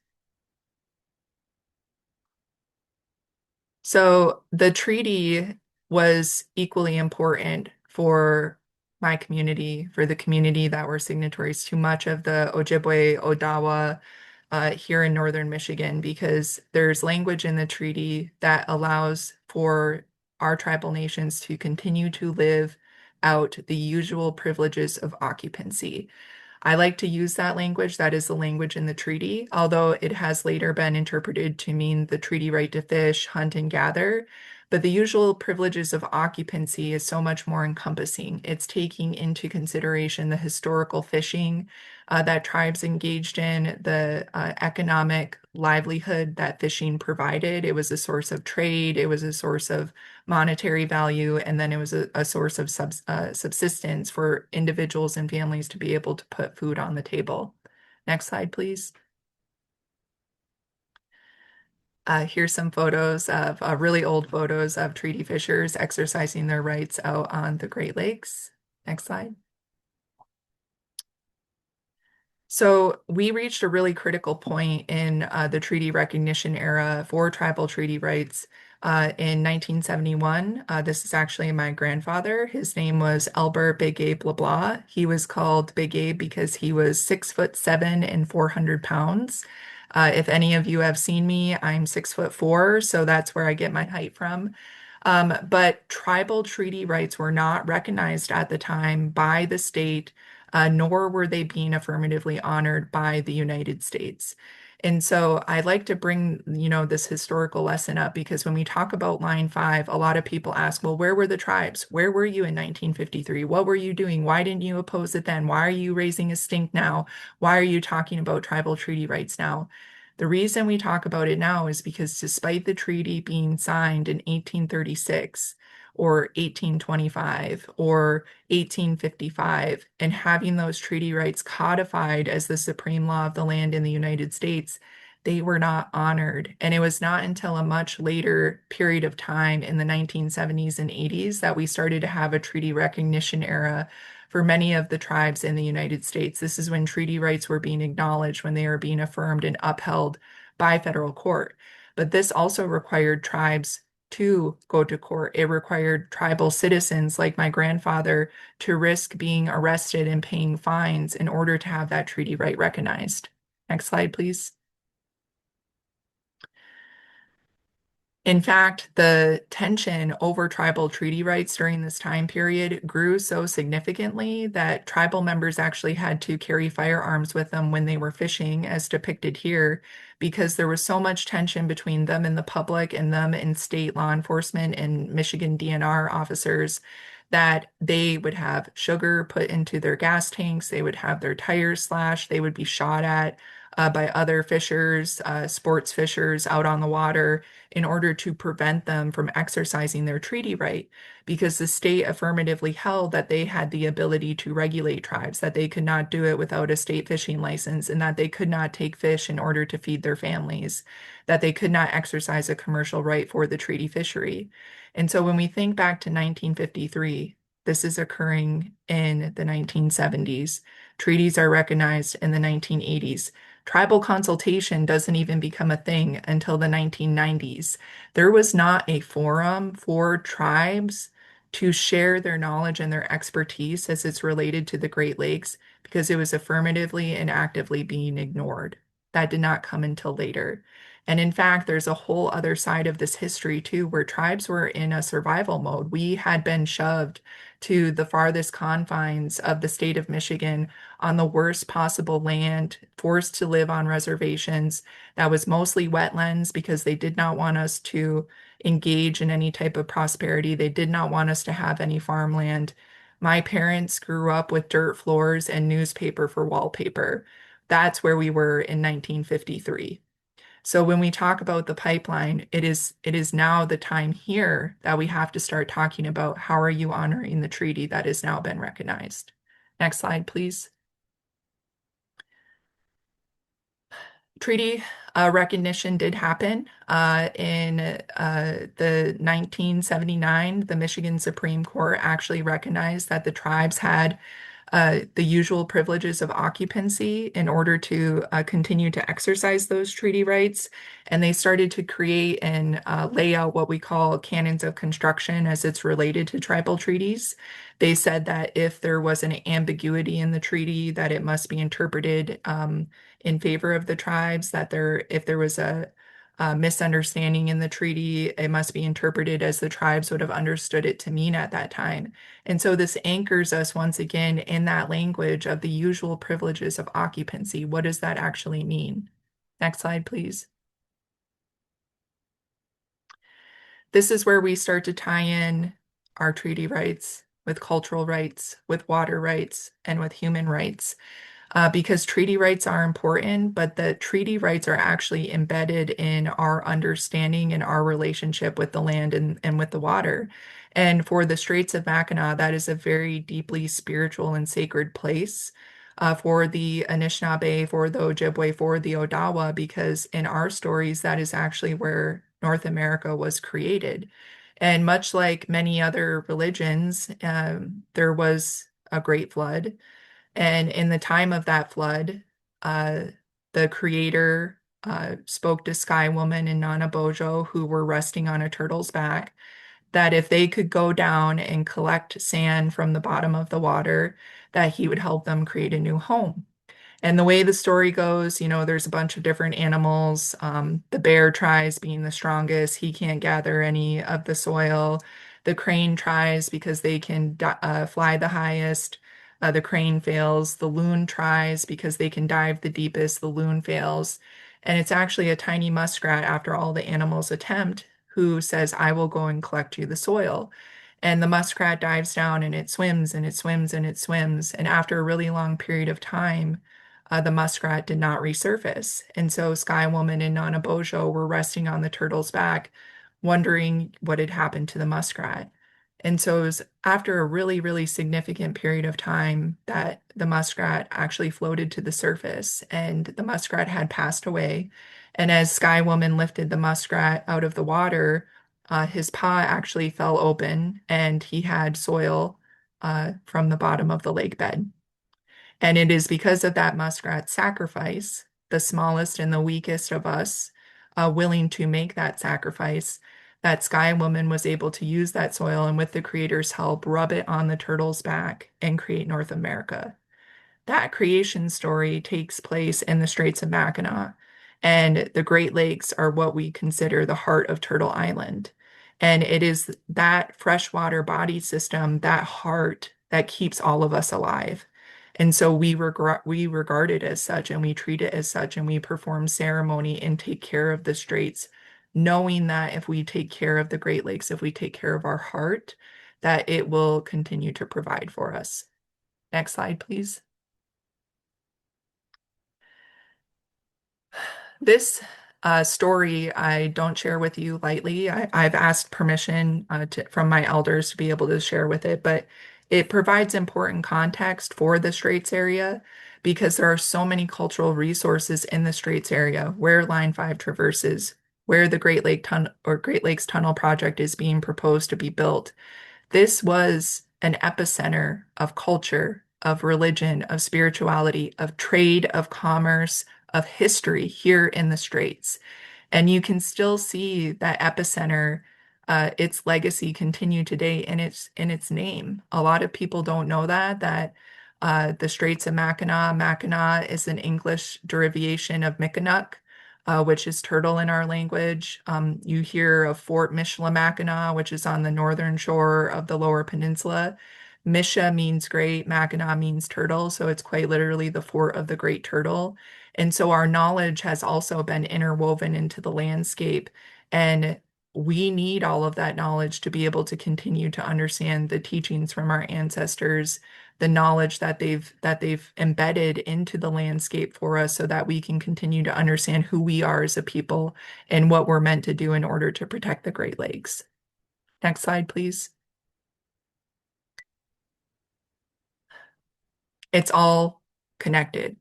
So the treaty was equally important for my community, for the community that were signatories to much of the Ojibwe, Odawa here in northern Michigan, because there's language in the treaty that allows for our tribal nations to continue to live out the usual privileges of occupancy. I like to use that language. That is the language in the treaty, although it has later been interpreted to mean the treaty right to fish, hunt, and gather. But the usual privileges of occupancy is so much more encompassing. It's taking into consideration the historical fishing that tribes engaged in, the economic livelihood that fishing provided. It was a source of trade, it was a source of monetary value, and then it was a source of subsistence for individuals and families to be able to put food on the table. Next slide, please. Here's some photos of really old photos of treaty fishers exercising their rights out on the Great Lakes. Next slide. So we reached a really critical point in the treaty recognition era for tribal treaty rights in 1971. This is actually my grandfather. His name was Albert Big Abe LeBlanc. He was called Big Abe because he was 6'7" and 400 pounds. If any of you have seen me, I'm 6'4", so that's where I get my height from. But tribal treaty rights were not recognized at the time by the state, nor were they being affirmatively honored by the United States. And so I like to bring, this historical lesson up because when we talk about Line 5, a lot of people ask, well, where were the tribes? Where were you in 1953? What were you doing? Why didn't you oppose it then? Why are you raising a stink now? Why are you talking about tribal treaty rights now? The reason we talk about it now is because despite the treaty being signed in 1836 or 1825 or 1855 and having those treaty rights codified as the supreme law of the land in the United States, they were not honored. And it was not until a much later period of time in the 1970s and 80s that we started to have a treaty recognition era for many of the tribes in the United States. This is when treaty rights were being acknowledged, when they were being affirmed and upheld by federal court. But this also required tribes to go to court. It required tribal citizens like my grandfather to risk being arrested and paying fines in order to have that treaty right recognized. Next slide, please. In fact, the tension over tribal treaty rights during this time period grew so significantly that tribal members actually had to carry firearms with them when they were fishing, as depicted here, because there was so much tension between them and the public and them and state law enforcement and Michigan DNR officers that they would have sugar put into their gas tanks, they would have their tires slashed, they would be shot at by other fishers, sports fishers out on the water in order to prevent them from exercising their treaty right, because the state affirmatively held that they had the ability to regulate tribes, that they could not do it without a state fishing license, and that they could not take fish in order to feed their families, that they could not exercise a commercial right for the treaty fishery. And so when we think back to 1953, this is occurring in the 1970s. Treaties are recognized in the 1980s. Tribal consultation doesn't even become a thing until the 1990s. There was not a forum for tribes to share their knowledge and their expertise as it's related to the Great Lakes because it was affirmatively and actively being ignored. That did not come until later. And in fact, there's a whole other side of this history too, where tribes were in a survival mode. We had been shoved to the farthest confines of the state of Michigan on the worst possible land, forced to live on reservations that was mostly wetlands because they did not want us to engage in any type of prosperity. They did not want us to have any farmland. My parents grew up with dirt floors and newspaper for wallpaper. That's where we were in 1953. So when we talk about the pipeline, it is now the time here that we have to start talking about how are you honoring the treaty that has now been recognized. Next slide, please. Treaty recognition did happen in the 1979. The Michigan Supreme Court actually recognized that the tribes had the usual privileges of occupancy in order to continue to exercise those treaty rights. And they started to create and lay out what we call canons of construction as it's related to tribal treaties. They said that if there was an ambiguity in the treaty, that it must be interpreted in favor of the tribes, that if there was a misunderstanding in the treaty, it must be interpreted as the tribes would have understood it to mean at that time. And so this anchors us once again in that language of the usual privileges of occupancy. What does that actually mean? Next slide, please. This is where we start to tie in our treaty rights with cultural rights, with water rights, and with human rights. Because treaty rights are important, but the treaty rights are actually embedded in our understanding and our relationship with the land and with the water. And for the Straits of Mackinac, that is a very deeply spiritual and sacred place. For the Anishinaabe, for the Ojibwe, for the Odawa, because in our stories, that is actually where North America was created. And much like many other religions, there was a great flood. And in the time of that flood, uh, the creator spoke to Sky Woman and Nana Bojo, who were resting on a turtle's back, that if they could go down and collect sand from the bottom of the water, that he would help them create a new home. And the way the story goes, there's a bunch of different animals. The bear tries being the strongest. He can't gather any of the soil. The crane tries because they can fly the highest. The crane fails. The loon tries because they can dive the deepest. The loon fails. And it's actually a tiny muskrat, after all the animals attempt, who says, I will go and collect you the soil. And the muskrat dives down and it swims and it swims and it swims. And after a really long period of time, the muskrat did not resurface. And so Sky Woman and Nana Bojo were resting on the turtle's back, wondering what had happened to the muskrat. And so it was after a really, really significant period of time that the muskrat actually floated to the surface, and the muskrat had passed away. And as Sky Woman lifted the muskrat out of the water, his paw actually fell open and he had soil from the bottom of the lake bed. And it is because of that muskrat sacrifice, the smallest and the weakest of us, willing to make that sacrifice, that Sky Woman was able to use that soil and with the Creator's help, rub it on the turtle's back and create North America. That creation story takes place in the Straits of Mackinac, and the Great Lakes are what we consider the heart of Turtle Island. And it is that freshwater body system, that heart, that keeps all of us alive. And so we regard it as such, and we treat it as such, and we perform ceremony and take care of the straits, knowing that if we take care of the Great Lakes, if we take care of our heart, that it will continue to provide for us. Next slide, please. This story I don't share with you lightly. I've asked permission from my elders to be able to share with it, but it provides important context for the Straits area because there are so many cultural resources in the Straits area where Line 5 traverses, where the Great Lakes Tunnel project is being proposed to be built. This was an epicenter of culture, of religion, of spirituality, of trade, of commerce, of history here in the Straits. And you can still see that epicenter, its legacy continue today in its name. A lot of people don't know that the Straits of Mackinac, Mackinac is an English derivation of Micanook, which is turtle in our language. You hear of Fort Michilimackinac, which is on the northern shore of the Lower Peninsula. Misha means great, Mackinac means turtle, so it's quite literally the fort of the great turtle. And so our knowledge has also been interwoven into the landscape. And we need all of that knowledge to be able to continue to understand the teachings from our ancestors, the knowledge that they've embedded into the landscape for us so that we can continue to understand who we are as a people and what we're meant to do in order to protect the Great Lakes. Next slide, please. It's all connected.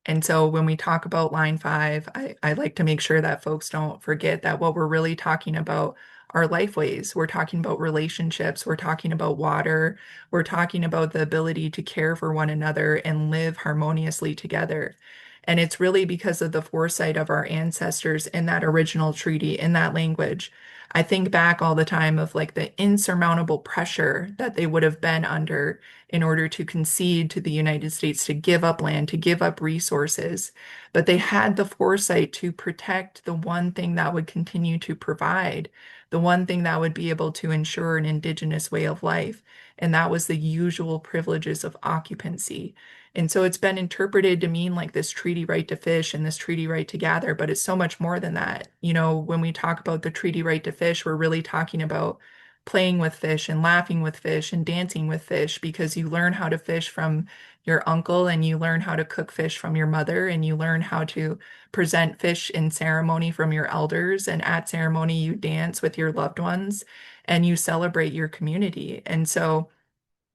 And so when we talk about Line 5, I like to make sure that folks don't forget that what we're really talking about are lifeways. We're talking about relationships. We're talking about water. We're talking about the ability to care for one another and live harmoniously together. And it's really because of the foresight of our ancestors in that original treaty, in that language. I think back all the time of like the insurmountable pressure that they would have been under in order to concede to the United States to give up land, to give up resources. But they had the foresight to protect the one thing that would continue to provide, the one thing that would be able to ensure an indigenous way of life. And that was the usual privileges of occupancy. And so it's been interpreted to mean like this treaty right to fish and this treaty right to gather, but it's so much more than that. You know, when we talk about the treaty right to fish, we're really talking about playing with fish and laughing with fish and dancing with fish because you learn how to fish from your uncle and you learn how to cook fish from your mother and you learn how to present fish in ceremony from your elders. And at ceremony, you dance with your loved ones and you celebrate your community. And so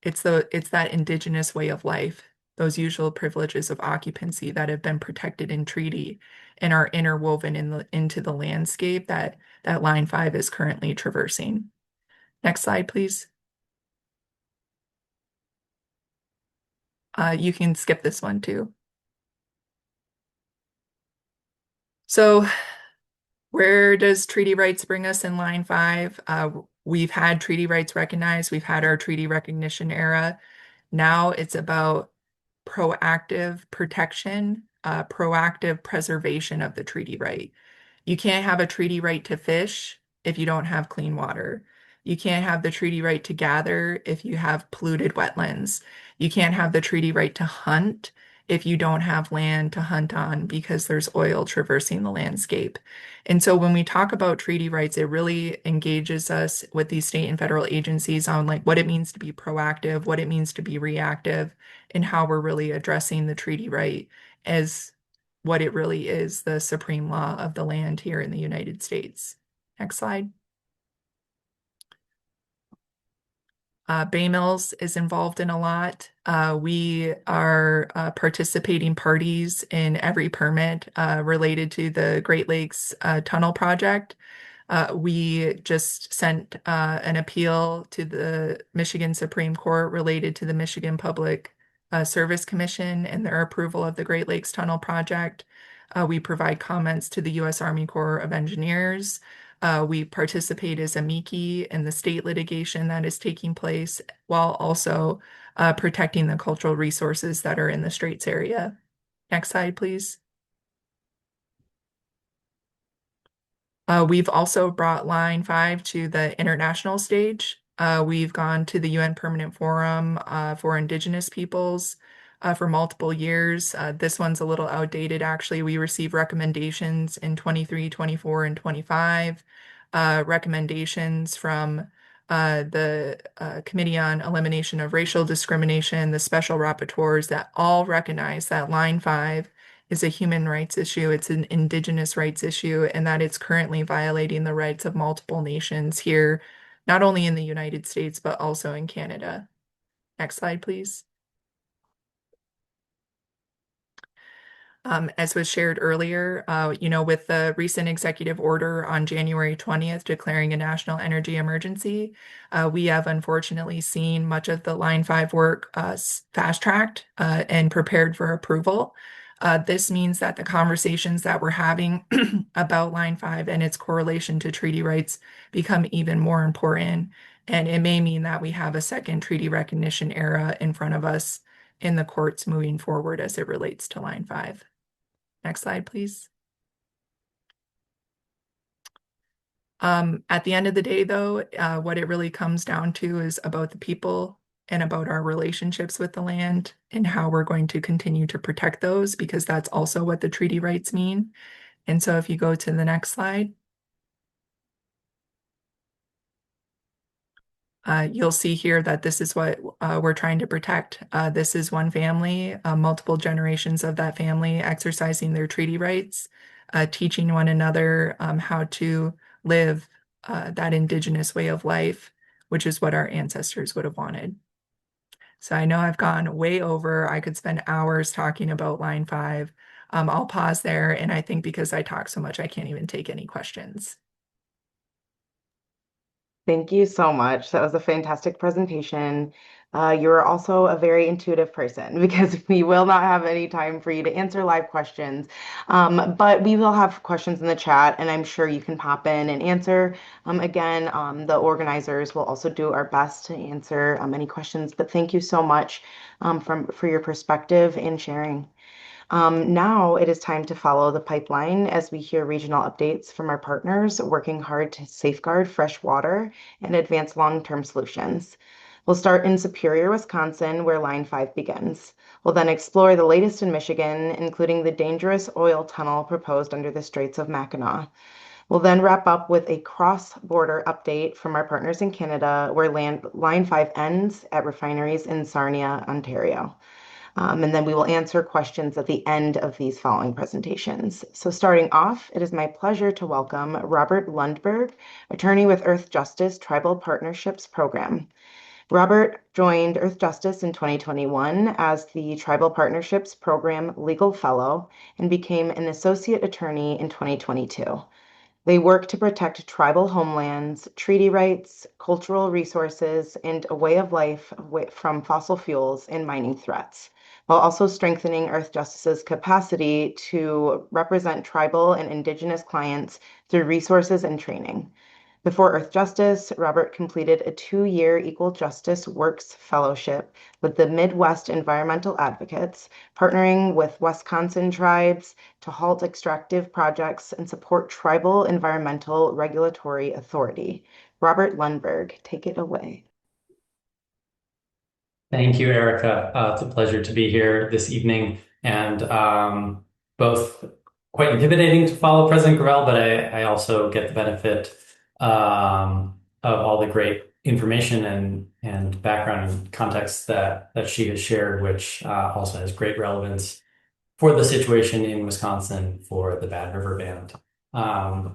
it's that indigenous way of life, those usual privileges of occupancy that have been protected in treaty and are interwoven into the landscape that Line 5 is currently traversing. Next slide, please. You can skip this one too. So where does treaty rights bring us in Line 5? We've had treaty rights recognized. We've had our treaty recognition era. Now it's about proactive protection, proactive preservation of the treaty right. You can't have a treaty right to fish if you don't have clean water. You can't have the treaty right to gather if you have polluted wetlands. You can't have the treaty right to hunt if you don't have land to hunt on because there's oil traversing the landscape. And so when we talk about treaty rights, it really engages us with these state and federal agencies on like what it means to be proactive, what it means to be reactive, and how we're really addressing the treaty right as what it really is, the supreme law of the land here in the United States. Next slide. Bay Mills is involved in a lot. We are participating parties in every permit related to the Great Lakes Tunnel Project. We just sent an appeal to the Michigan Supreme Court related to the Michigan Public Service Commission and their approval of the Great Lakes Tunnel Project. We provide comments to the U.S. Army Corps of Engineers. We participate as amici in the state litigation that is taking place while also protecting the cultural resources that are in the Straits area. Next slide, please. We've also brought Line 5 to the international stage. We've gone to the UN Permanent Forum for Indigenous Peoples for multiple years. This one's a little outdated, actually. We received recommendations in 23, 24, and 25. Recommendations from the Committee on Elimination of Racial Discrimination, the Special Rapporteurs that all recognize that Line 5 is a human rights issue, it's an indigenous rights issue, and that it's currently violating the rights of multiple nations here, not only in the United States, but also in Canada. Next slide, please. As was shared earlier, with the recent executive order on January 20th declaring a national energy emergency, we have unfortunately seen much of the Line 5 work fast-tracked and prepared for approval. This means that the conversations that we're having about Line 5 and its correlation to treaty rights become even more important. And it may mean that we have a second treaty recognition era in front of us in the courts moving forward as it relates to Line 5. Next slide, please. At the end of the day, though, what it really comes down to is about the people and about our relationships with the land and how we're going to continue to protect those, because that's also what the treaty rights mean. And so if you go to the next slide, you'll see here that this is what we're trying to protect. This is one family, multiple generations of that family exercising their treaty rights, teaching one another how to live that indigenous way of life, which is what our ancestors would have wanted. So I know I've gone way over. I could spend hours talking about Line 5. I'll pause there, and I think because I talk so much, I can't even take any questions. Thank you so much. That was a fantastic presentation. You're also a very intuitive person because we will not have any time for you to answer live questions. But we will have questions in the chat, and I'm sure you can pop in and answer. Again, the organizers will also do our best to answer any questions. But thank you so much for your perspective and sharing. Now it is time to follow the pipeline as we hear regional updates from our partners working hard to safeguard fresh water and advance long-term solutions. We'll start in Superior, Wisconsin, where Line 5 begins. We'll then explore the latest in Michigan, including the dangerous oil tunnel proposed under the Straits of Mackinac. We'll then wrap up with a cross-border update from our partners in Canada, where Line 5 ends at refineries in Sarnia, Ontario. And then we will answer questions at the end of these following presentations. So starting off, it is my pleasure to welcome Robert Lundberg, attorney with Earth Justice Tribal Partnerships Program. Robert joined Earth Justice in 2021 as the Tribal Partnerships Program Legal Fellow and became an associate attorney in 2022. They work to protect tribal homelands, treaty rights, cultural resources, and a way of life from fossil fuels and mining threats, while also strengthening Earth Justice's capacity to represent tribal and indigenous clients through resources and training. Before Earth Justice, Robert completed a 2-year Equal Justice Works Fellowship with the Midwest Environmental Advocates, partnering with Wisconsin tribes to halt extractive projects and support tribal environmental regulatory authority. Robert Lundberg, take it away. Thank you, Erica. It's a pleasure to be here this evening, and both quite intimidating to follow President Gravel, but I also get the benefit of all the great information and background and context that she has shared, which also has great relevance for the situation in Wisconsin for the Bad River Band.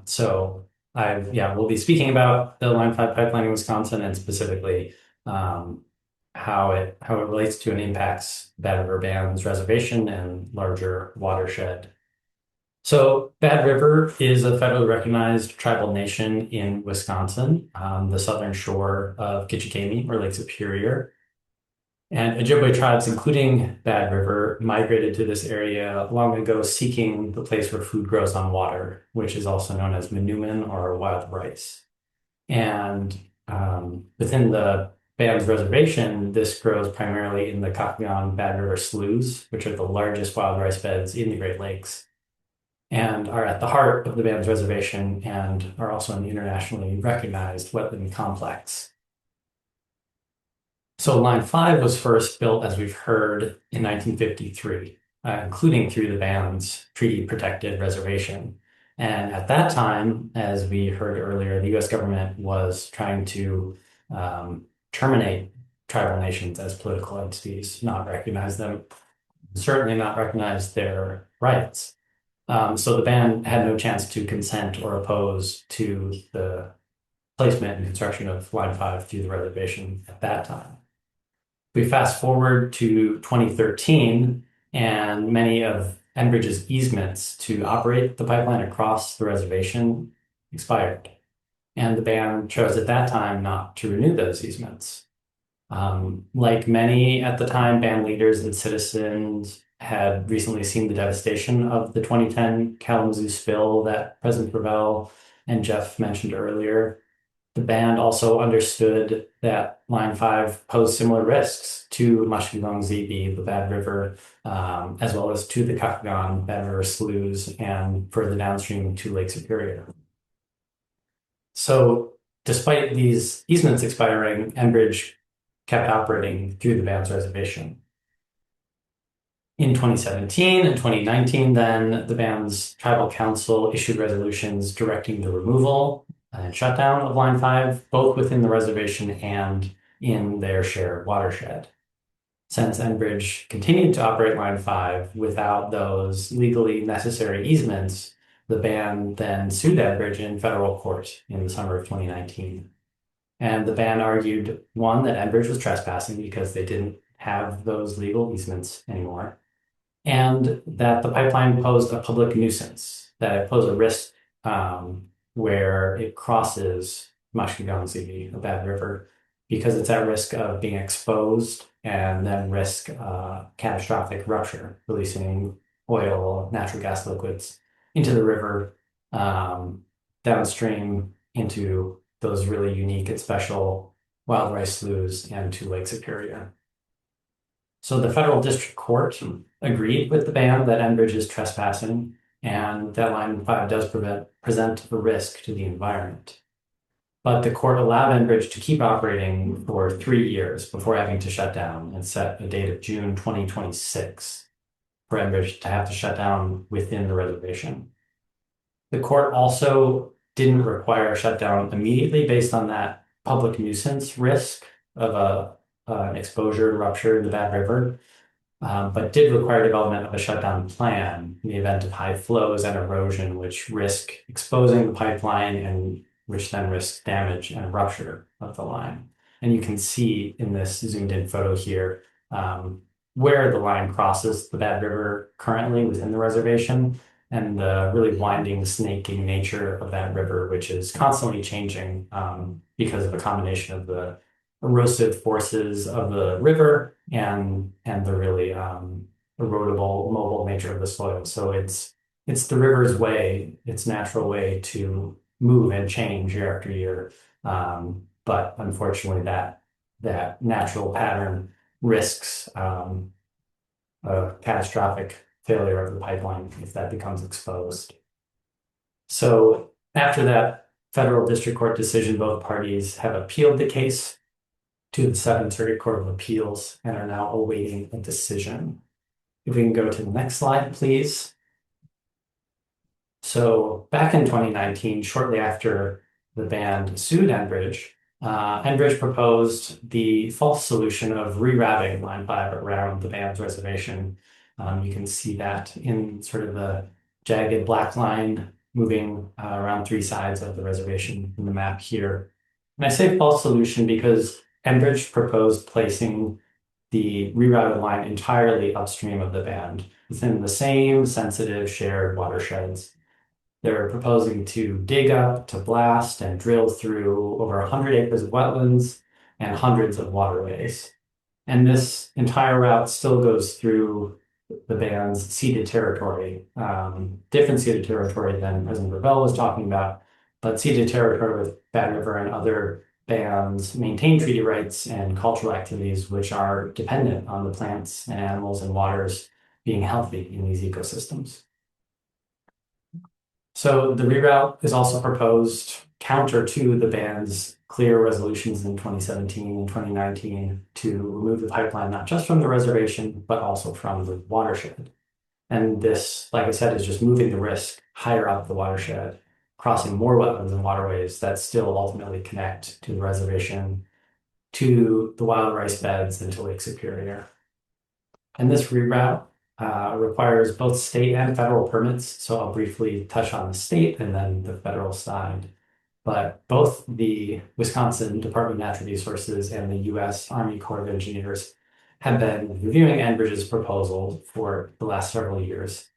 So we'll be speaking about the Line 5 pipeline in Wisconsin and specifically how it relates to and impacts Bad River Band's reservation and larger watershed. So Bad River is a federally recognized tribal nation in Wisconsin, on the southern shore of Kitchikami or Lake Superior. And Ojibwe tribes, including Bad River, migrated to this area long ago seeking the place where food grows on water, which is also known as Manoomin or wild rice. And within the band's reservation, this grows primarily in the Kakagon Bad River sloughs, which are the largest wild rice beds in the Great Lakes and are at the heart of the band's reservation and are also an internationally recognized wetland complex. So Line 5 was first built, as we've heard, in 1953, including through the band's treaty-protected reservation. And at that time, as we heard earlier, the US government was trying to terminate tribal nations as political entities, not recognize them, certainly not recognize their rights. So the band had no chance to consent or oppose to the placement and construction of Line 5 through the reservation at that time. We fast forward to 2013, and many of Enbridge's easements to operate the pipeline across the reservation expired. And the band chose at that time not to renew those easements. Like many at the time, band leaders and citizens had recently seen the devastation of the 2010 Kalamazoo spill that President Gravel and Jeff mentioned earlier. The band also understood that Line 5 posed similar risks to Mushkegong Zibi, the Bad River, as well as to the Kakagon Bad River sloughs and further downstream to Lake Superior. So despite these easements expiring, Enbridge kept operating through the band's reservation. In 2017 and 2019, then, the band's tribal council issued resolutions directing the removal and shutdown of Line 5, both within the reservation and in their shared watershed. Since Enbridge continued to operate Line 5 without those legally necessary easements, the band then sued Enbridge in federal court in the summer of 2019. And the band argued, one, that Enbridge was trespassing because they didn't have those legal easements anymore, and that the pipeline posed a public nuisance, that it posed a risk where it crosses Mushkegong Zibi, a Bad River, because it's at risk of being exposed and then risk catastrophic rupture, releasing oil, natural gas liquids into the river, downstream into those really unique and special wild rice sloughs and to Lake Superior. So the federal district court agreed with the band that Enbridge is trespassing and that Line 5 does present a risk to the environment. But the court allowed Enbridge to keep operating for 3 years before having to shut down and set a date of June 2026 for Enbridge to have to shut down within the reservation. The court also didn't require a shutdown immediately based on that public nuisance risk of an exposure and rupture in the Bad River, but did require development of a shutdown plan in the event of high flows and erosion, which risk exposing the pipeline and which then risks damage and rupture of the line. And you can see in this zoomed in photo here where the line crosses the Bad River currently within the reservation, and the really winding, snaking nature of that river, which is constantly changing because of a combination of the erosive forces of the river and the really erodible, mobile nature of the soil. So it's the river's way, its natural way to move and change year after year. But unfortunately, that natural pattern risks a catastrophic failure of the pipeline if that becomes exposed. So after that federal district court decision, both parties have appealed the case to the Seventh Circuit Court of Appeals and are now awaiting a decision. If we can go to the next slide, please. So back in 2019, shortly after the band sued Enbridge, Enbridge proposed the false solution of rerouting Line 5 around the band's reservation. You can see that in sort of the jagged black line moving around 3 sides of the reservation in the map here. And I say false solution because Enbridge proposed placing the rerouted line entirely upstream of the band within the same sensitive shared watersheds. They're proposing to dig up, to blast, and drill through over 100 acres of wetlands and hundreds of waterways. And this entire route still goes through the band's ceded territory, different ceded territory than President Gravel was talking about, but ceded territory with Bad River and other bands maintain treaty rights and cultural activities which are dependent on the plants and animals and waters being healthy in these ecosystems. So the reroute is also proposed counter to the band's clear resolutions in 2017 and 2019 to remove the pipeline not just from the reservation, but also from the watershed. And this, like I said, is just moving the risk higher up the watershed, crossing more wetlands and waterways that still ultimately connect to the reservation, to the wild rice beds, and to Lake Superior. And this reroute requires both state and federal permits. So I'll briefly touch on the state and then the federal side. But both the Wisconsin Department of Natural Resources and the U.S. Army Corps of Engineers have been reviewing Enbridge's proposal for the last several years.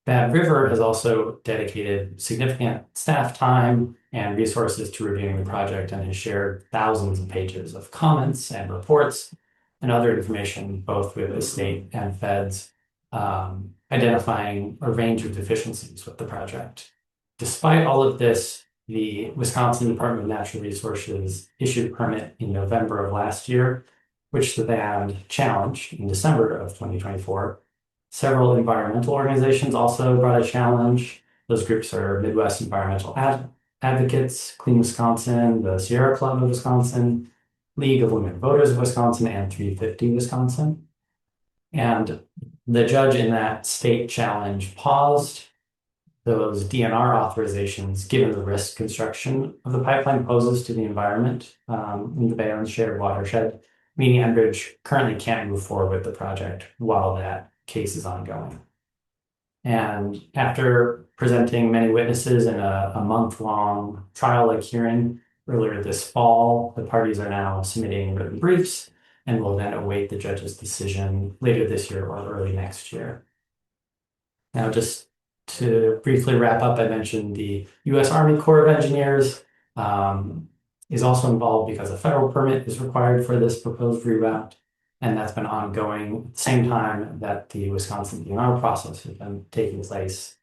Bad River has also dedicated significant staff time and resources to reviewing the project and has shared thousands of pages of comments and reports and other information, both with the state and feds, identifying a range of deficiencies with the project. Despite all of this, the Wisconsin Department of Natural Resources issued a permit in November of last year, which the band challenged in December of 2024. Several environmental organizations also brought a challenge. Those groups are Midwest Environmental Advocates, Clean Wisconsin, the Sierra Club of Wisconsin, League of Women Voters of Wisconsin, and 350 Wisconsin. And the judge in that state challenge paused those DNR authorizations given the risk construction of the pipeline poses to the environment in the Baylands shared watershed, meaning Enbridge currently can't move forward with the project while that case is ongoing. And after presenting many witnesses in a month-long trial-like hearing earlier this fall, the parties are now submitting written briefs and will then await the judge's decision later this year or early next year. Now, just to briefly wrap up, I mentioned the U.S. Army Corps of Engineers is also involved because a federal permit is required for this proposed reroute. And that's been ongoing at the same time that the Wisconsin DNR process has been taking place.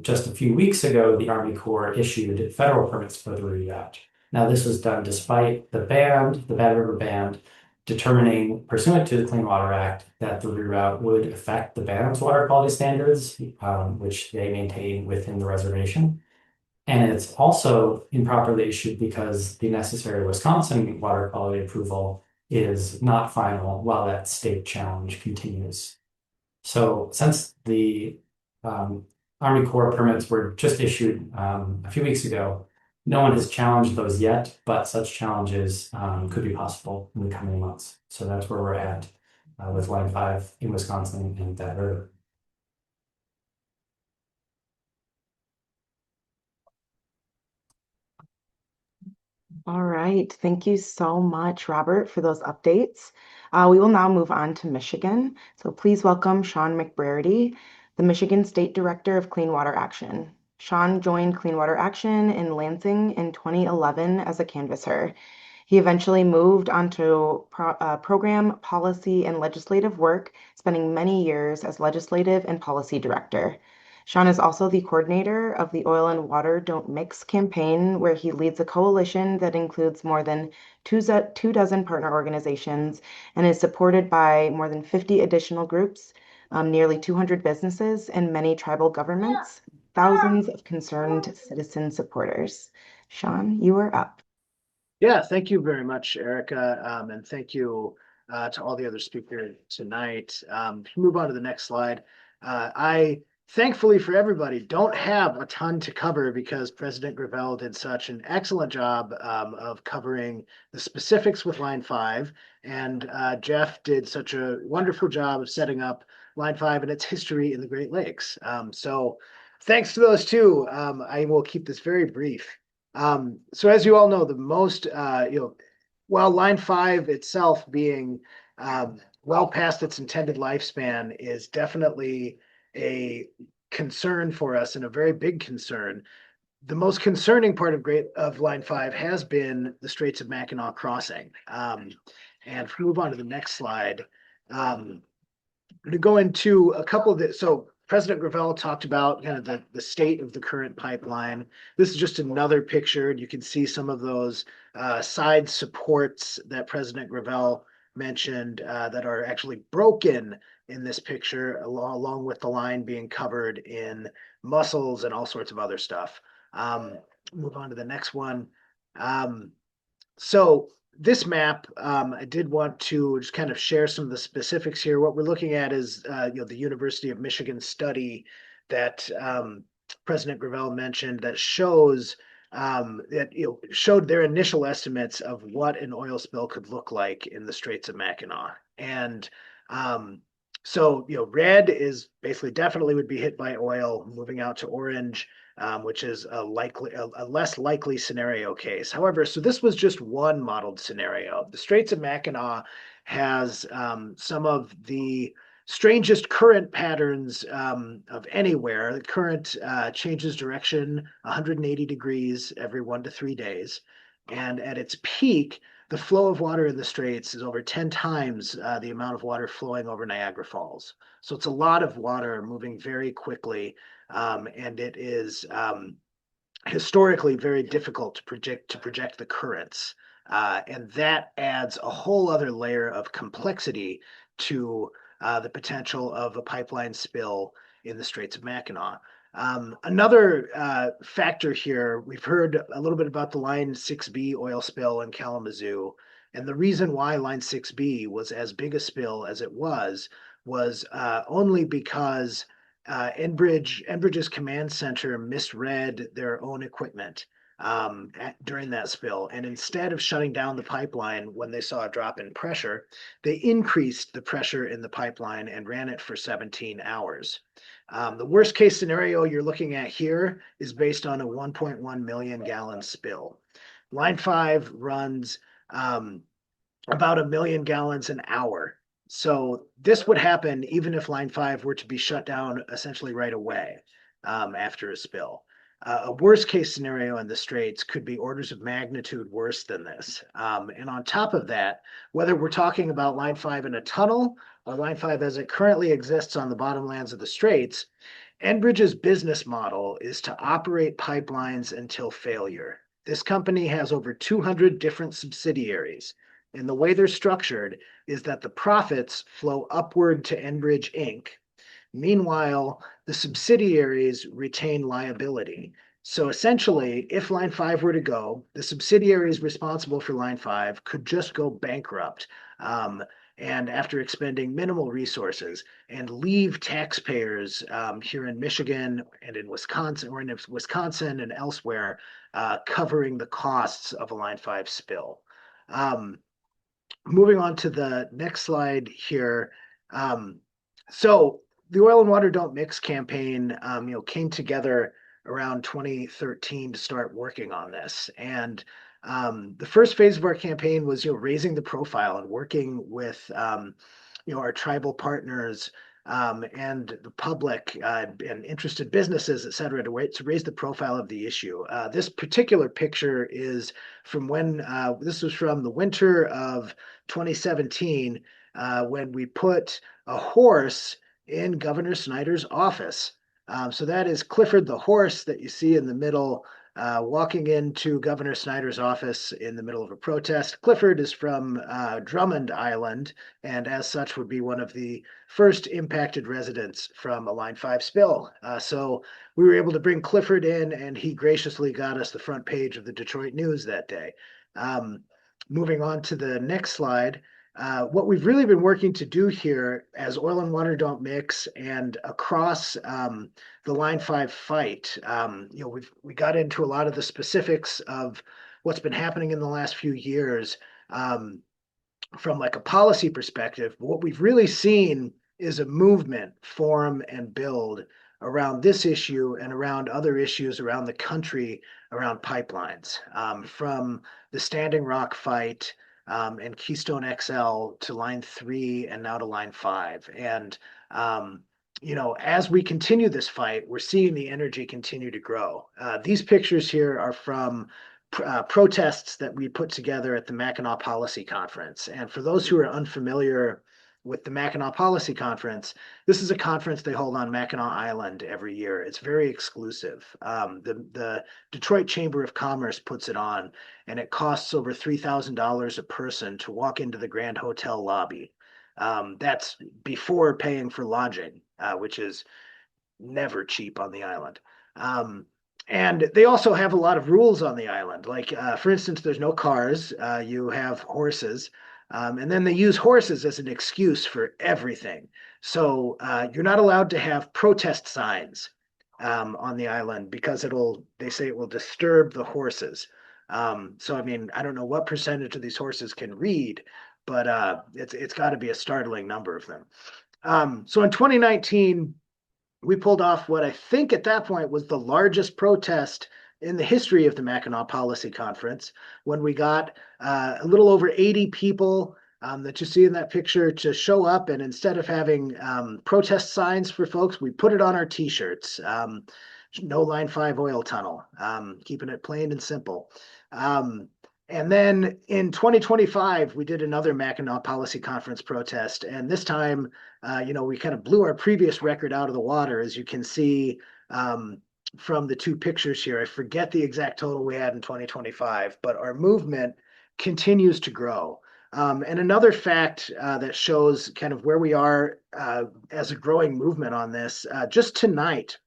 Just a few weeks ago, the Army Corps issued federal permits for the reroute. Now, this was done despite the band, the Bad River Band, determining, pursuant to the Clean Water Act, that the reroute would affect the band's water quality standards, which they maintain within the reservation. And it's also improperly issued because the necessary Wisconsin water quality approval is not final while that state challenge continues. So since the Army Corps permits were just issued a few weeks ago, no one has challenged those yet, but such challenges could be possible in the coming months. So that's where we're at with Line 5 in Wisconsin and Bad River. All right. Thank you so much, Robert, for those updates. We will now move on to Michigan. So please welcome Sean McBrady, the Michigan State Director of Clean Water Action. Sean joined Clean Water Action in Lansing in 2011 as a canvasser. He eventually moved onto program, policy, and legislative work, spending many years as legislative and policy director. Sean is also the coordinator of the Oil and Water Don't Mix campaign, where he leads a coalition that includes more than two dozen partner organizations and is supported by more than 50 additional groups, nearly 200 businesses, and many tribal governments, thousands of concerned citizen supporters. Sean, you are up. Yeah, thank you very much, Erica, and thank you to all the other speakers tonight. Move on to the next slide. I thankfully for everybody don't have a ton to cover because President Gravel did such an excellent job of covering the specifics with Line 5, and Jeff did such a wonderful job of setting up Line 5 and its history in the Great Lakes. So thanks to those two, I will keep this very brief. So as you all know, the most Well, Line 5 itself being well past its intended lifespan is definitely a concern for us and a very big concern. The most concerning part of Line 5 has been the Straits of Mackinac crossing. And if we move on to the next slide, to go into a couple of the, so President Gravel talked about kind of the state of the current pipeline. This is just another picture, and you can see some of those side supports that President Gravel mentioned that are actually broken in this picture, along with the line being covered in mussels and all sorts of other stuff. Move on to the next one. So this map, I did want to just kind of share some of the specifics here. What we're looking at is, the University of Michigan study that President Gravel mentioned that shows that showed their initial estimates of what an oil spill could look like in the Straits of Mackinac. And so, red is basically definitely would be hit by oil, moving out to orange, which is a less likely scenario case. However, so this was just one modeled scenario. The Straits of Mackinac has some of the strangest current patterns of anywhere. The current changes direction 180 degrees every 1 to 3 days. And at its peak, the flow of water in the Straits is over 10 times the amount of water flowing over Niagara Falls. So it's a lot of water moving very quickly, and it is historically very difficult to project the currents. And that adds a whole other layer of complexity to the potential of a pipeline spill in the Straits of Mackinac. Another factor here, we've heard a little bit about the Line 6B oil spill in Kalamazoo. And the reason why Line 6B was as big a spill as it was only because Enbridge's command center misread their own equipment during that spill. And instead of shutting down the pipeline when they saw a drop in pressure, they increased the pressure in the pipeline and ran it for 17 hours. The worst case scenario you're looking at here is based on a 1.1 million gallon spill. Line 5 runs about 1 million gallons an hour. So this would happen even if Line 5 were to be shut down essentially right away after a spill. A worst case scenario in the Straits could be orders of magnitude worse than this. And on top of that, whether we're talking about Line 5 in a tunnel or Line 5 as it currently exists on the bottomlands of the Straits, Enbridge's business model is to operate pipelines until failure. This company has over 200 different subsidiaries, and the way they're structured is that the profits flow upward to Enbridge Inc. Meanwhile, the subsidiaries retain liability. So essentially, if Line 5 were to go, the subsidiaries responsible for Line 5 could just go bankrupt. And after expending minimal resources and leave taxpayers here in Michigan and in Wisconsin, or in Wisconsin and elsewhere, covering the costs of a Line 5 spill. Moving on to the next slide here. So the Oil and Water Don't Mix campaign, came together around 2013 to start working on this. And the first phase of our campaign was, raising the profile and working with, our tribal partners and the public and interested businesses, et cetera, to raise the profile of the issue. This particular picture is from when this was from the winter of 2017 when we put a horse in Governor Snyder's office. So that is Clifford the horse that you see in the middle, walking into Governor Snyder's office in the middle of a protest. Clifford is from Drummond Island, and as such would be one of the first impacted residents from a Line 5 spill. So we were able to bring Clifford in, and he graciously got us the front page of the Detroit News that day. Moving on to the next slide. What we've really been working to do here as Oil and Water Don't Mix and across the Line 5 fight, we got into a lot of the specifics of what's been happening in the last few years from like a policy perspective. But what we've really seen is a movement form and build around this issue and around other issues around the country around pipelines, from the Standing Rock fight and Keystone XL to line 3 and now to line 5. And as we continue this fight, we're seeing the energy continue to grow. These pictures here are from protests that we put together at the Mackinac Policy Conference. And for those who are unfamiliar with the Mackinac Policy Conference, this is a conference they hold on Mackinac Island every year. It's very exclusive. The Detroit Chamber of Commerce puts it on, and it costs over $3,000 a person to walk into the Grand Hotel lobby. That's before paying for lodging, which is never cheap on the island. And they also have a lot of rules on the island. Like, for instance, there's no cars, you have horses. And then they use horses as an excuse for everything. So you're not allowed to have protest signs on the island because they say it will disturb the horses. So, I mean, I don't know what percentage of these horses can read, but it's got to be a startling number of them. So in 2019, we pulled off what I think at that point was the largest protest in the history of the Mackinac Policy Conference, when we got a little over 80 people that you see in that picture to show up. And instead of having protest signs for folks, we put it on our T-shirts. No Line 5 oil tunnel, keeping it plain and simple. And then in 2025, we did another Mackinac Policy Conference protest. And this time, we kind of blew our previous record out of the water, as you can see from the two pictures here. I forget the exact total we had in 2025, but our movement continues to grow. And another fact that shows kind of where we are as a growing movement on this, just tonight,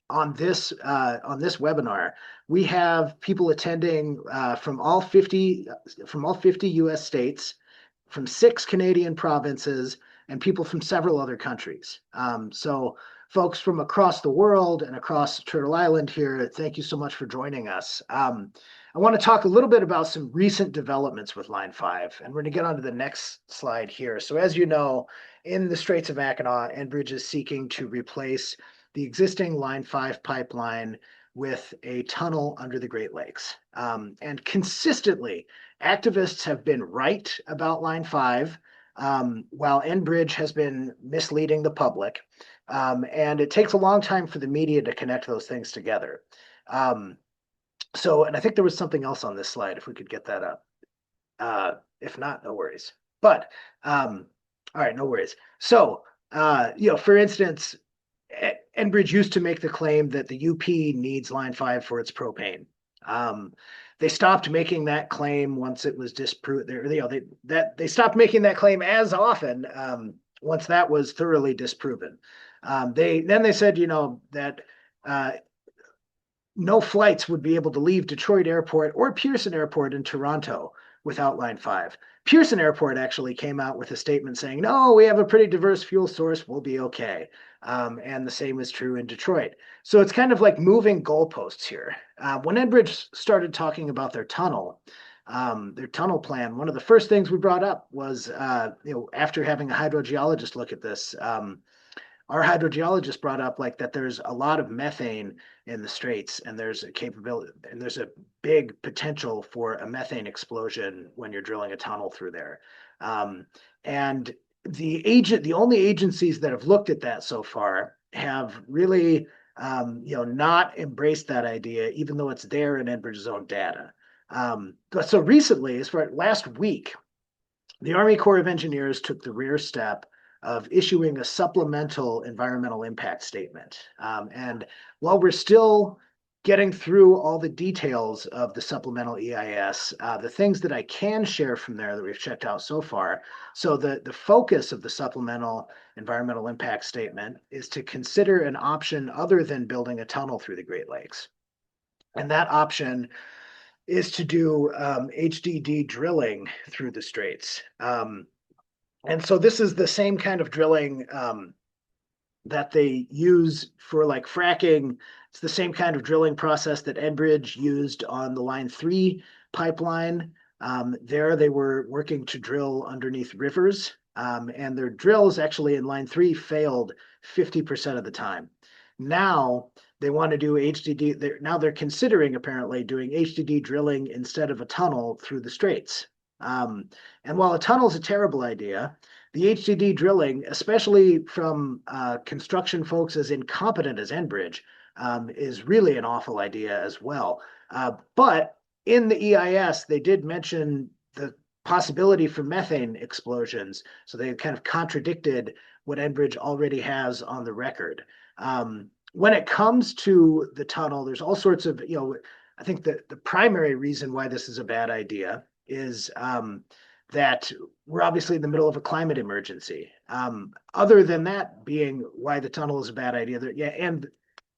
on this webinar, we have people attending from all 50 U.S. states, from 6 Canadian provinces, and people from several other countries. So folks from across the world and across Turtle Island here, thank you so much for joining us. I want to talk a little bit about some recent developments with Line 5, and we're going to get on to the next slide here. So as you know, in the Straits of Mackinac, Enbridge is seeking to replace the existing Line 5 pipeline with a tunnel under the Great Lakes. And consistently, activists have been right about Line 5, while Enbridge has been misleading the public. And it takes a long time for the media to connect those things together. And I think there was something else on this slide, if we could get that up. If not, no worries. But, all right, no worries. So, for instance, Enbridge used to make the claim that the UP needs Line 5 for its propane. They stopped making that claim once it was disproved. They stopped making that claim as often once that was thoroughly disproven. They said, that no flights would be able to leave Detroit Airport or Pearson Airport in Toronto without Line 5. Pearson Airport actually came out with a statement saying, no, we have a pretty diverse fuel source, we'll be okay. And the same is true in Detroit. So it's kind of like moving goalposts here. When Enbridge started talking about their tunnel plan, one of the first things we brought up was, after having a hydrogeologist look at this, our hydrogeologist brought up that there's a lot of methane in the Straits, and there's a big potential for a methane explosion when you're drilling a tunnel through there. And the only agencies that have looked at that so far have really not embraced that idea, even though it's there in Enbridge's own data. But so recently, as far as last week, the Army Corps of Engineers took the rare step of issuing a supplemental environmental impact statement. And while we're still getting through all the details of the supplemental EIS, the things that I can share from there that we've checked out so far. So the focus of the supplemental environmental impact statement is to consider an option other than building a tunnel through the Great Lakes. And that option is to do HDD drilling through the Straits. And so this is the same kind of drilling that they use for fracking. It's the same kind of drilling process that Enbridge used on the Line 3 pipeline. There they were working to drill underneath rivers, and their drills actually in Line 3 failed 50% of the time. Now they want to do HDD. Now they're considering apparently doing HDD drilling instead of a tunnel through the Straits. And while a tunnel is a terrible idea, the HDD drilling, especially from construction folks as incompetent as Enbridge, is really an awful idea as well. But in the EIS, they did mention the possibility for methane explosions. So they kind of contradicted what Enbridge already has on the record. When it comes to the tunnel, there's all sorts of, I think that the primary reason why this is a bad idea is that we're obviously in the middle of a climate emergency. Other than that being why the tunnel is a bad idea, and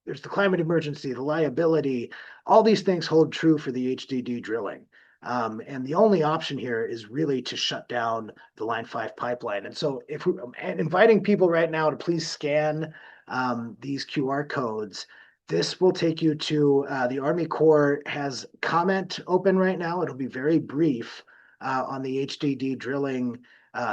there's the climate emergency, the liability, all these things hold true for the HDD drilling. And the only option here is really to shut down the Line 5 pipeline. And so if we, and inviting people right now to please scan these QR codes, this will take you to the Army Corps has comment open right now. It'll be very brief on the HDD drilling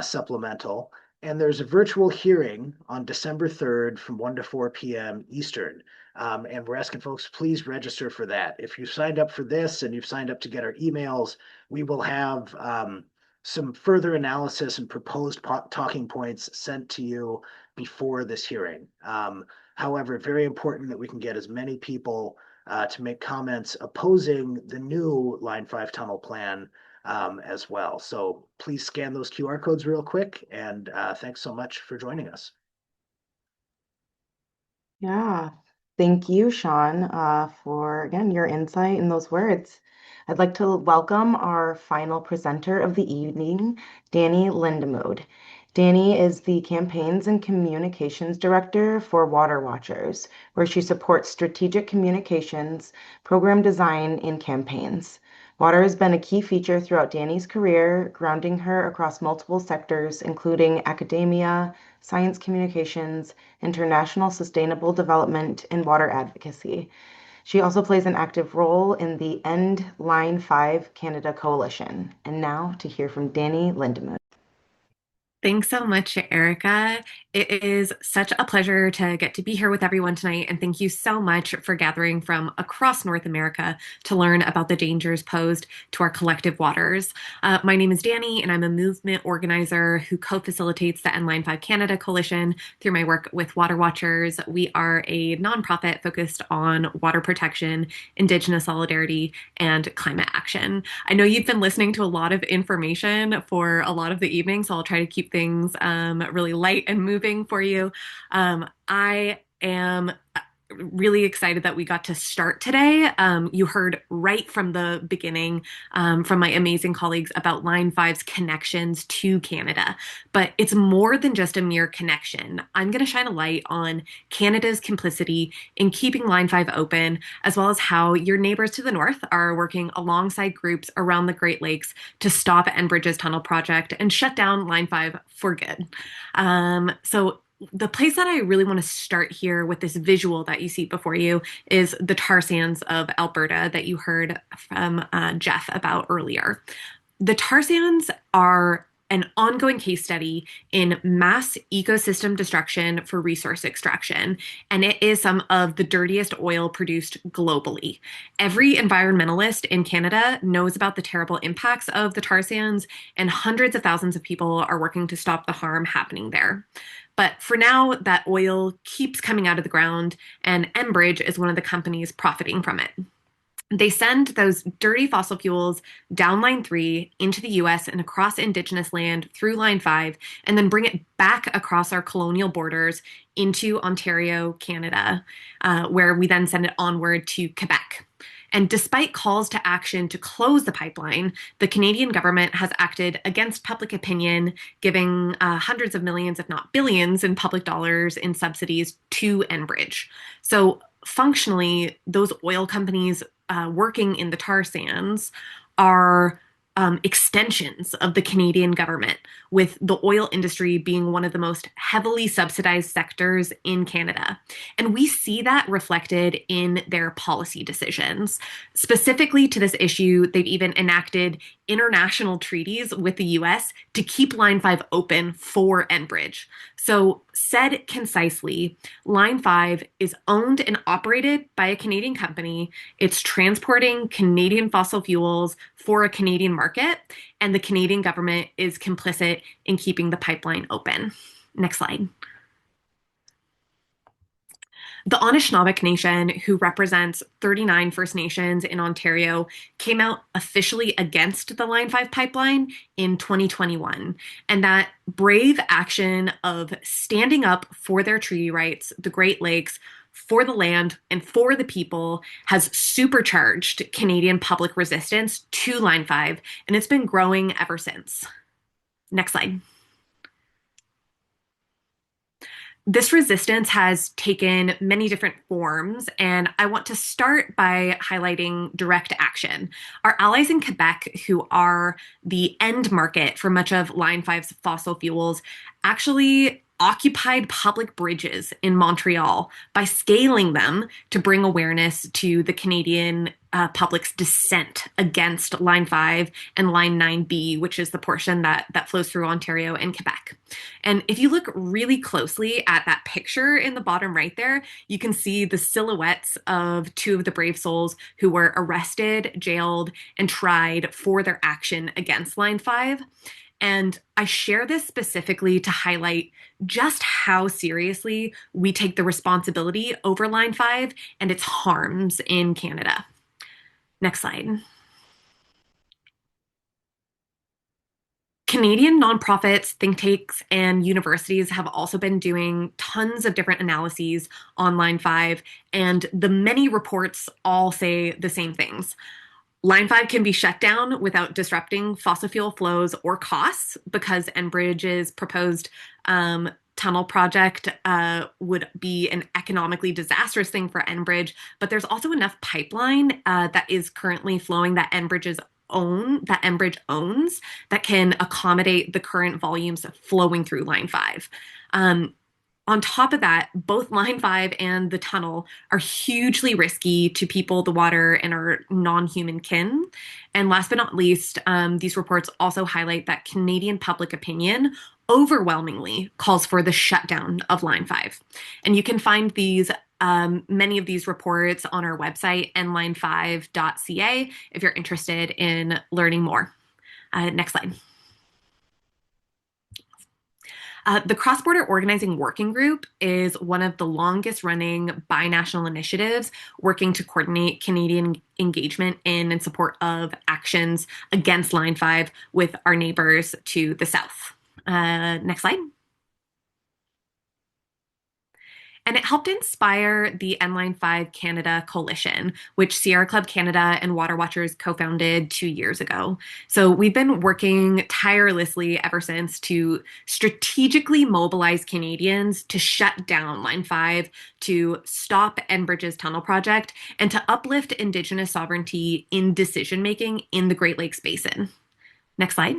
supplemental. And there's a virtual hearing on December 3rd from 1 to 4 p.m. Eastern. And we're asking folks, please register for that. If you signed up for this and you've signed up to get our emails, we will have some further analysis and proposed talking points sent to you before this hearing. However, very important that we can get as many people to make comments opposing the new Line 5 tunnel plan as well. So please scan those QR codes real quick. And thanks so much for joining us. Yeah, thank you, Sean, for again your insight and those words. I'd like to welcome our final presenter of the evening, Danny Lindemood. Danny is the Campaigns and Communications Director for Water Watchers, where she supports strategic communications, program design, and campaigns. Water has been a key feature throughout Danny's career, grounding her across multiple sectors, including academia, science communications, international sustainable development, and water advocacy. She also plays an active role in the End Line 5 Canada Coalition. And now to hear from Danny Lindemood. Thanks so much, Erica. It is such a pleasure to get to be here with everyone tonight, and thank you so much for gathering from across North America to learn about the dangers posed to our collective waters. My name is Danny, and I'm a movement organizer who co-facilitates the Line 5 Canada Coalition through my work with Water Watchers. We are a nonprofit focused on water protection, Indigenous solidarity, and climate action. I know you've been listening to a lot of information for a lot of the evening, so I'll try to keep things really light and moving for you. I am really excited that we got to start today. You heard right from the beginning from my amazing colleagues about Line 5's connections to Canada, but it's more than just a mere connection. I'm going to shine a light on Canada's complicity in keeping Line 5 open, as well as how your neighbors to the north are working alongside groups around the Great Lakes to stop Enbridge's tunnel project and shut down Line 5 for good. So the place that I really want to start here with this visual that you see before you is the tar sands of Alberta that you heard from Jeff about earlier. The tar sands are an ongoing case study in mass ecosystem destruction for resource extraction, and it is some of the dirtiest oil produced globally. Every environmentalist in Canada knows about the terrible impacts of the tar sands, and hundreds of thousands of people are working to stop the harm happening there. But for now, that oil keeps coming out of the ground, and Enbridge is one of the companies profiting from it. They send those dirty fossil fuels down Line 3 into the US and across Indigenous land through Line 5, and then bring it back across our colonial borders into Ontario, Canada, where we then send it onward to Quebec. And despite calls to action to close the pipeline, the Canadian government has acted against public opinion, giving hundreds of millions, if not billions, in public dollars in subsidies to Enbridge. So functionally, those oil companies working in the tar sands are extensions of the Canadian government, with the oil industry being one of the most heavily subsidized sectors in Canada. And we see that reflected in their policy decisions. Specifically to this issue, they've even enacted international treaties with the US to keep Line 5 open for Enbridge. So, said concisely, Line 5 is owned and operated by a Canadian company. It's transporting Canadian fossil fuels for a Canadian market. market, and the Canadian government is complicit in keeping the pipeline open. Next slide. The Anishinaabe Nation, who represents 39 First Nations in Ontario, came out officially against the Line 5 pipeline in 2021. And that brave action of standing up for their treaty rights, the Great Lakes, for the land, and for the people has supercharged Canadian public resistance to Line 5, and it's been growing ever since. Next slide. This resistance has taken many different forms, and I want to start by highlighting direct action. Our allies in Quebec, who are the end market for much of Line 5's fossil fuels, actually occupied public bridges in Montreal by scaling them to bring awareness to the Canadian public's dissent against Line 5 and Line 9B, which is the portion that flows through Ontario and Quebec. And if you look really closely at that picture in the bottom right there, you can see the silhouettes of two of the brave souls who were arrested, jailed, and tried for their action against Line 5. And I share this specifically to highlight just how seriously we take the responsibility over Line 5 and its harms in Canada. Next slide. Canadian nonprofits, think tanks, and universities have also been doing tons of different analyses on Line 5, and the many reports all say the same things. Line 5 can be shut down without disrupting fossil fuel flows or costs because Enbridge's proposed tunnel project would be an economically disastrous thing for Enbridge, but there's also enough pipeline that is currently flowing that Enbridge owns that can accommodate the current volumes flowing through Line 5. On top of that, both Line 5 and the tunnel are hugely risky to people, the water, and our non-human kin. And last but not least, these reports also highlight that Canadian public opinion overwhelmingly calls for the shutdown of Line 5. And you can find many of these reports on our website, nline5.ca, if you're interested in learning more. Next slide. The Cross-Border Organizing Working Group is one of the longest running binational initiatives working to coordinate Canadian engagement in and support of actions against Line 5 with our neighbors to the south. Next slide. And it helped inspire the End Line 5 Canada Coalition, which Sierra Club Canada and Water Watchers co-founded 2 years ago. So we've been working tirelessly ever since to strategically mobilize Canadians to shut down Line 5, to stop Enbridge's tunnel project, and to uplift Indigenous sovereignty in decision-making in the Great Lakes Basin. Next slide.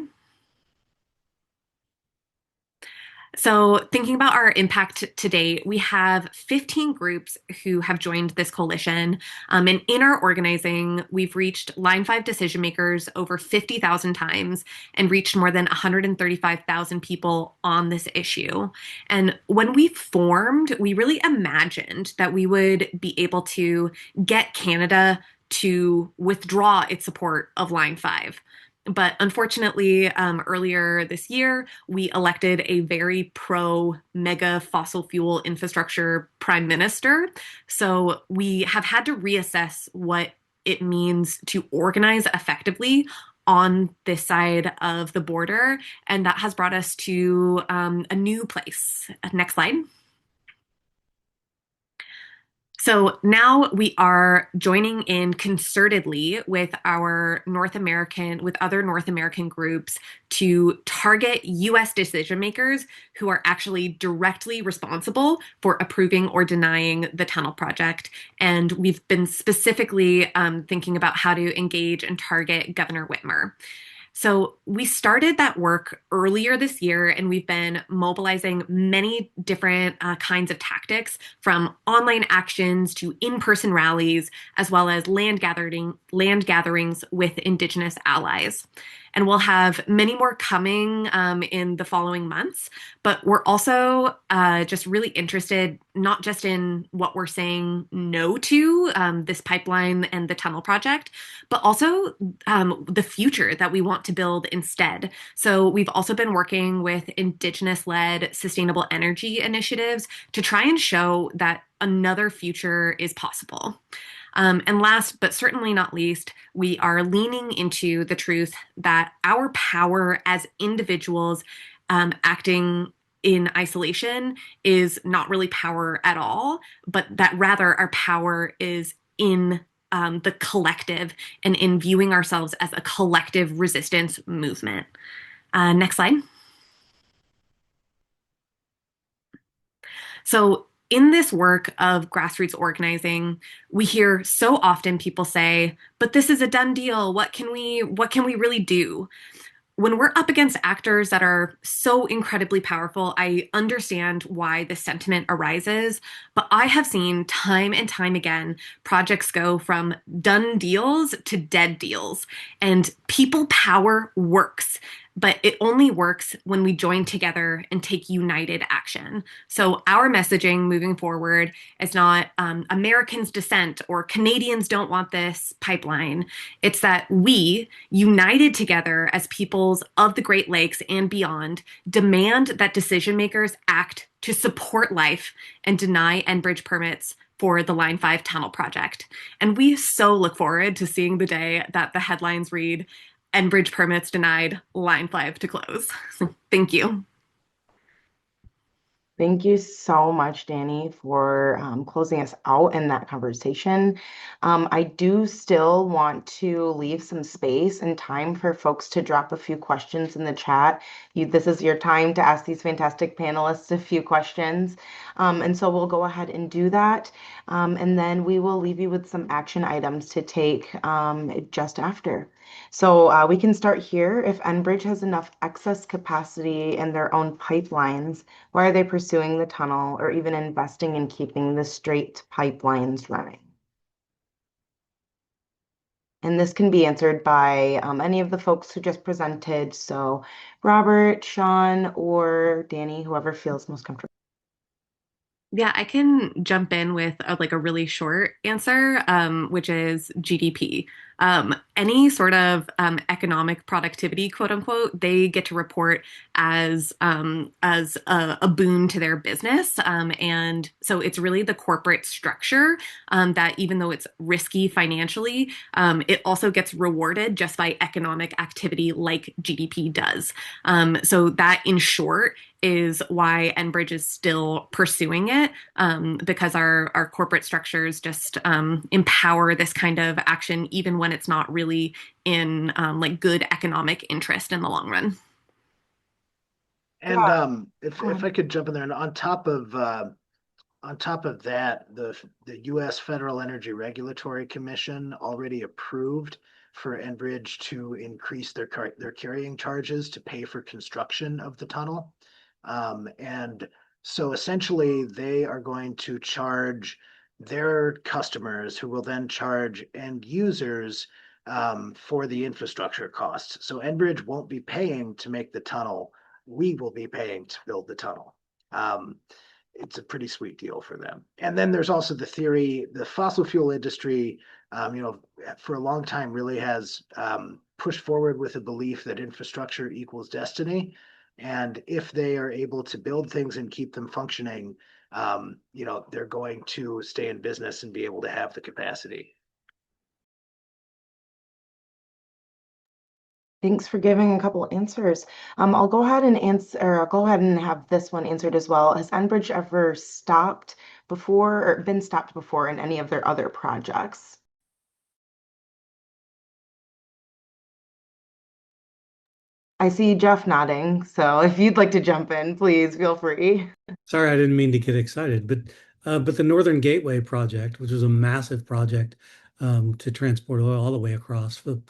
So thinking about our impact to date, we have 15 groups who have joined this coalition. And in our organizing, we've reached Line 5 decision makers over 50,000 times and reached more than 135,000 people on this issue. And when we formed, we really imagined that we would be able to get Canada to withdraw its support of Line 5. But unfortunately, earlier this year, we elected a very pro-mega fossil fuel infrastructure prime minister. So we have had to reassess what it means to organize effectively on this side of the border. And that has brought us to a new place. Next slide. So now we are joining in concertedly with other North American groups to target US decision makers who are actually directly responsible for approving or denying the tunnel project. And we've been specifically thinking about how to engage and target Governor Whitmer. So we started that work earlier this year, and we've been mobilizing many different kinds of tactics, from online actions to in-person rallies, as well as land gatherings with Indigenous allies. And we'll have many more coming in the following months. But we're also just really interested, not just in what we're saying no to, this pipeline and the tunnel project, but also the future that we want want to build instead. So we've also been working with Indigenous-led sustainable energy initiatives to try and show that another future is possible. And last but certainly not least, we are leaning into the truth that our power as individuals acting in isolation is not really power at all, but that rather our power is in the collective and in viewing ourselves as a collective resistance movement. Next slide. So, in this work of grassroots organizing, we hear so often people say, "But this is a done deal. What can we really do?" When we're up against actors that are so incredibly powerful, I understand why this sentiment arises. But I have seen time and time again projects go from done deals to dead deals. And people power works, but it only works when we join together and take united action. So our messaging moving forward is not Americans dissent or Canadians don't want this pipeline. It's that we, united together as peoples of the Great Lakes and beyond, demand that decision makers act to support life and deny Enbridge permits for the Line 5 tunnel project. And we so look forward to seeing the day that the headlines read, Enbridge permits denied, Line 5 to close. Thank you. Thank you so much, Danny, for closing us out in that conversation. I do still want to leave some space and time for folks to drop a few questions in the chat. This is your time to ask these fantastic panelists a few questions. And so we'll go ahead and do that. And then we will leave you with some action items to take just after. So we can start here. If Enbridge has enough excess capacity in their own pipelines, why are they pursuing the tunnel or even investing in keeping the straight pipelines running? And this can be answered by any of the folks who just presented. So Robert, Sean, or Danny, whoever feels most comfortable. Yeah, I can jump in with a really short answer, which is GDP. Any sort of economic productivity, quote unquote, they get to report as a boon to their business, and so it's really the corporate structure that, even though it's risky financially, it also gets rewarded just by economic activity like GDP does. So that, in short, is why Enbridge is still pursuing it, because our corporate structures just empower this kind of action, even when it's not really in good economic interest in the long run. And Yeah. if I could jump in there, and on top of that, the U.S. Federal Energy Regulatory Commission already approved for Enbridge to increase their carrying charges to pay for construction of the tunnel. And so essentially, they are going to charge their customers, who will then charge end users for the infrastructure costs. So Enbridge won't be paying to make the tunnel. We will be paying to build the tunnel. It's a pretty sweet deal for them. And then there's also the theory, the fossil fuel industry, for a long time really has pushed forward with a belief that infrastructure equals destiny. And if they are able to build things and keep them functioning, they're going to stay in business and be able to have the capacity. Thanks for giving a couple answers. I'll go ahead and answer, or I'll go ahead and have this one answered as well. Has Enbridge ever stopped before or been stopped before in any of their other projects? I see Jeff nodding, so if you'd like to jump in, please feel free. Sorry, I didn't mean to get excited, but the Northern Gateway project, which was a massive project to transport oil all the way across the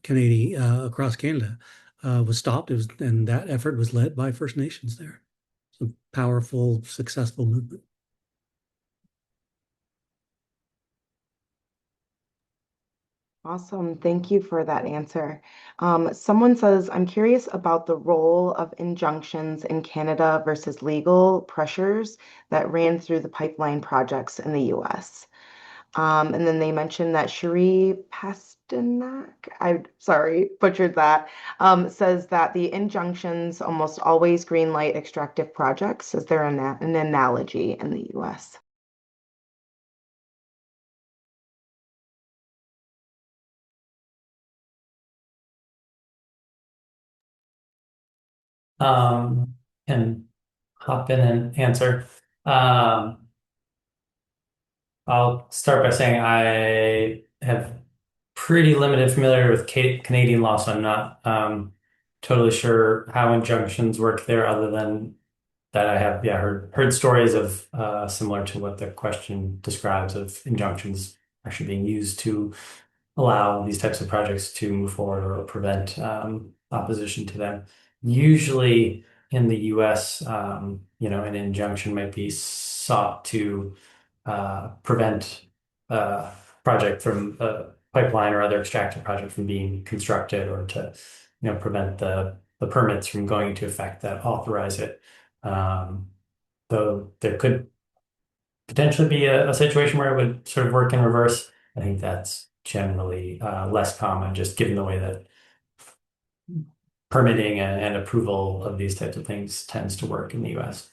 across Canada, was stopped. And that effort was led by First Nations there. It's a powerful, successful movement. Awesome. Thank you for that answer. Someone says, I'm curious about the role of injunctions in Canada versus legal pressures that ran through the pipeline projects in the US. And then they mentioned that Cherie Pasternak, I'm sorry, butchered that, says that the injunctions almost always green light extractive projects. Is there an analogy in the US? Can hop in and answer. Um, I'll start by saying I have pretty limited familiarity with Canadian law, so I'm not totally sure how injunctions work there, other than that I have heard stories of similar to what the question describes, of injunctions actually being used to allow these types of projects to move forward or prevent opposition to them. Usually in the US, an injunction might be sought to prevent a project from a pipeline or other extractive project from being constructed, or to, prevent the permits from going into effect that authorize it. Um, though there could potentially be a situation where it would sort of work in reverse. I think that's generally less common, just given the way that permitting and approval of these types of things tends to work in the US.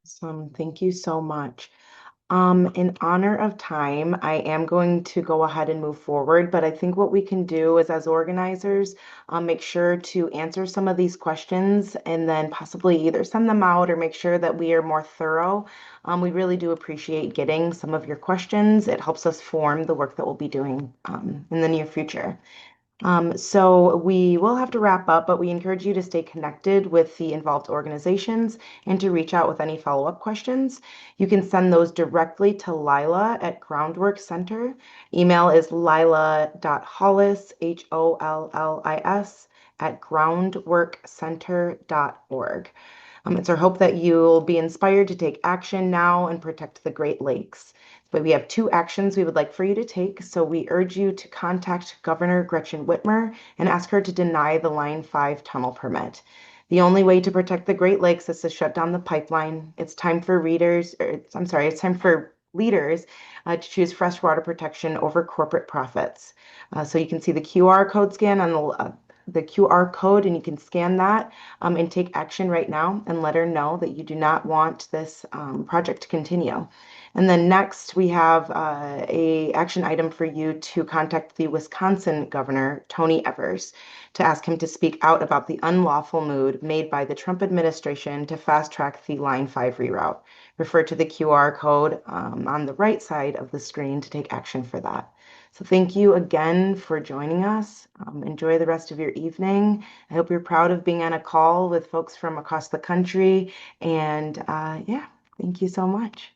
Awesome. Thank you so much. In honor of time, I am going to go ahead and move forward, but I think what we can do is, as organizers, make sure to answer some of these questions and then possibly either send them out or make sure that we are more thorough. We really do appreciate getting some of your questions. It helps us form the work that we'll be doing in the near future. So we will have to wrap up, but we encourage you to stay connected with the involved organizations and to reach out with any follow-up questions. You can send those directly to Lila at Groundwork Center. Email is lila.hollis, HOLLIS, at groundworkcenter.org. It's our hope that you'll be inspired to take action now and protect the Great Lakes. But we have 2 actions we would like for you to take. So we urge you to contact Governor Gretchen Whitmer and ask her to deny the Line 5 tunnel permit. The only way to protect the Great Lakes is to shut down the pipeline. It's time for it's time for leaders to choose freshwater protection over corporate profits. So you can see the QR code scan on the QR code, and you can scan that and take action right now and let her know that you do not want this project to continue. And then next, we have a action item for you to contact the Wisconsin Governor, Tony Evers, to ask him to speak out about the unlawful move made by the Trump administration to fast track the Line 5 reroute. Refer to the QR code on the right side of the screen to take action for that. So thank you again for joining us. Enjoy the rest of your evening. I hope you're proud of being on a call with folks from across the country. And yeah, thank you so much.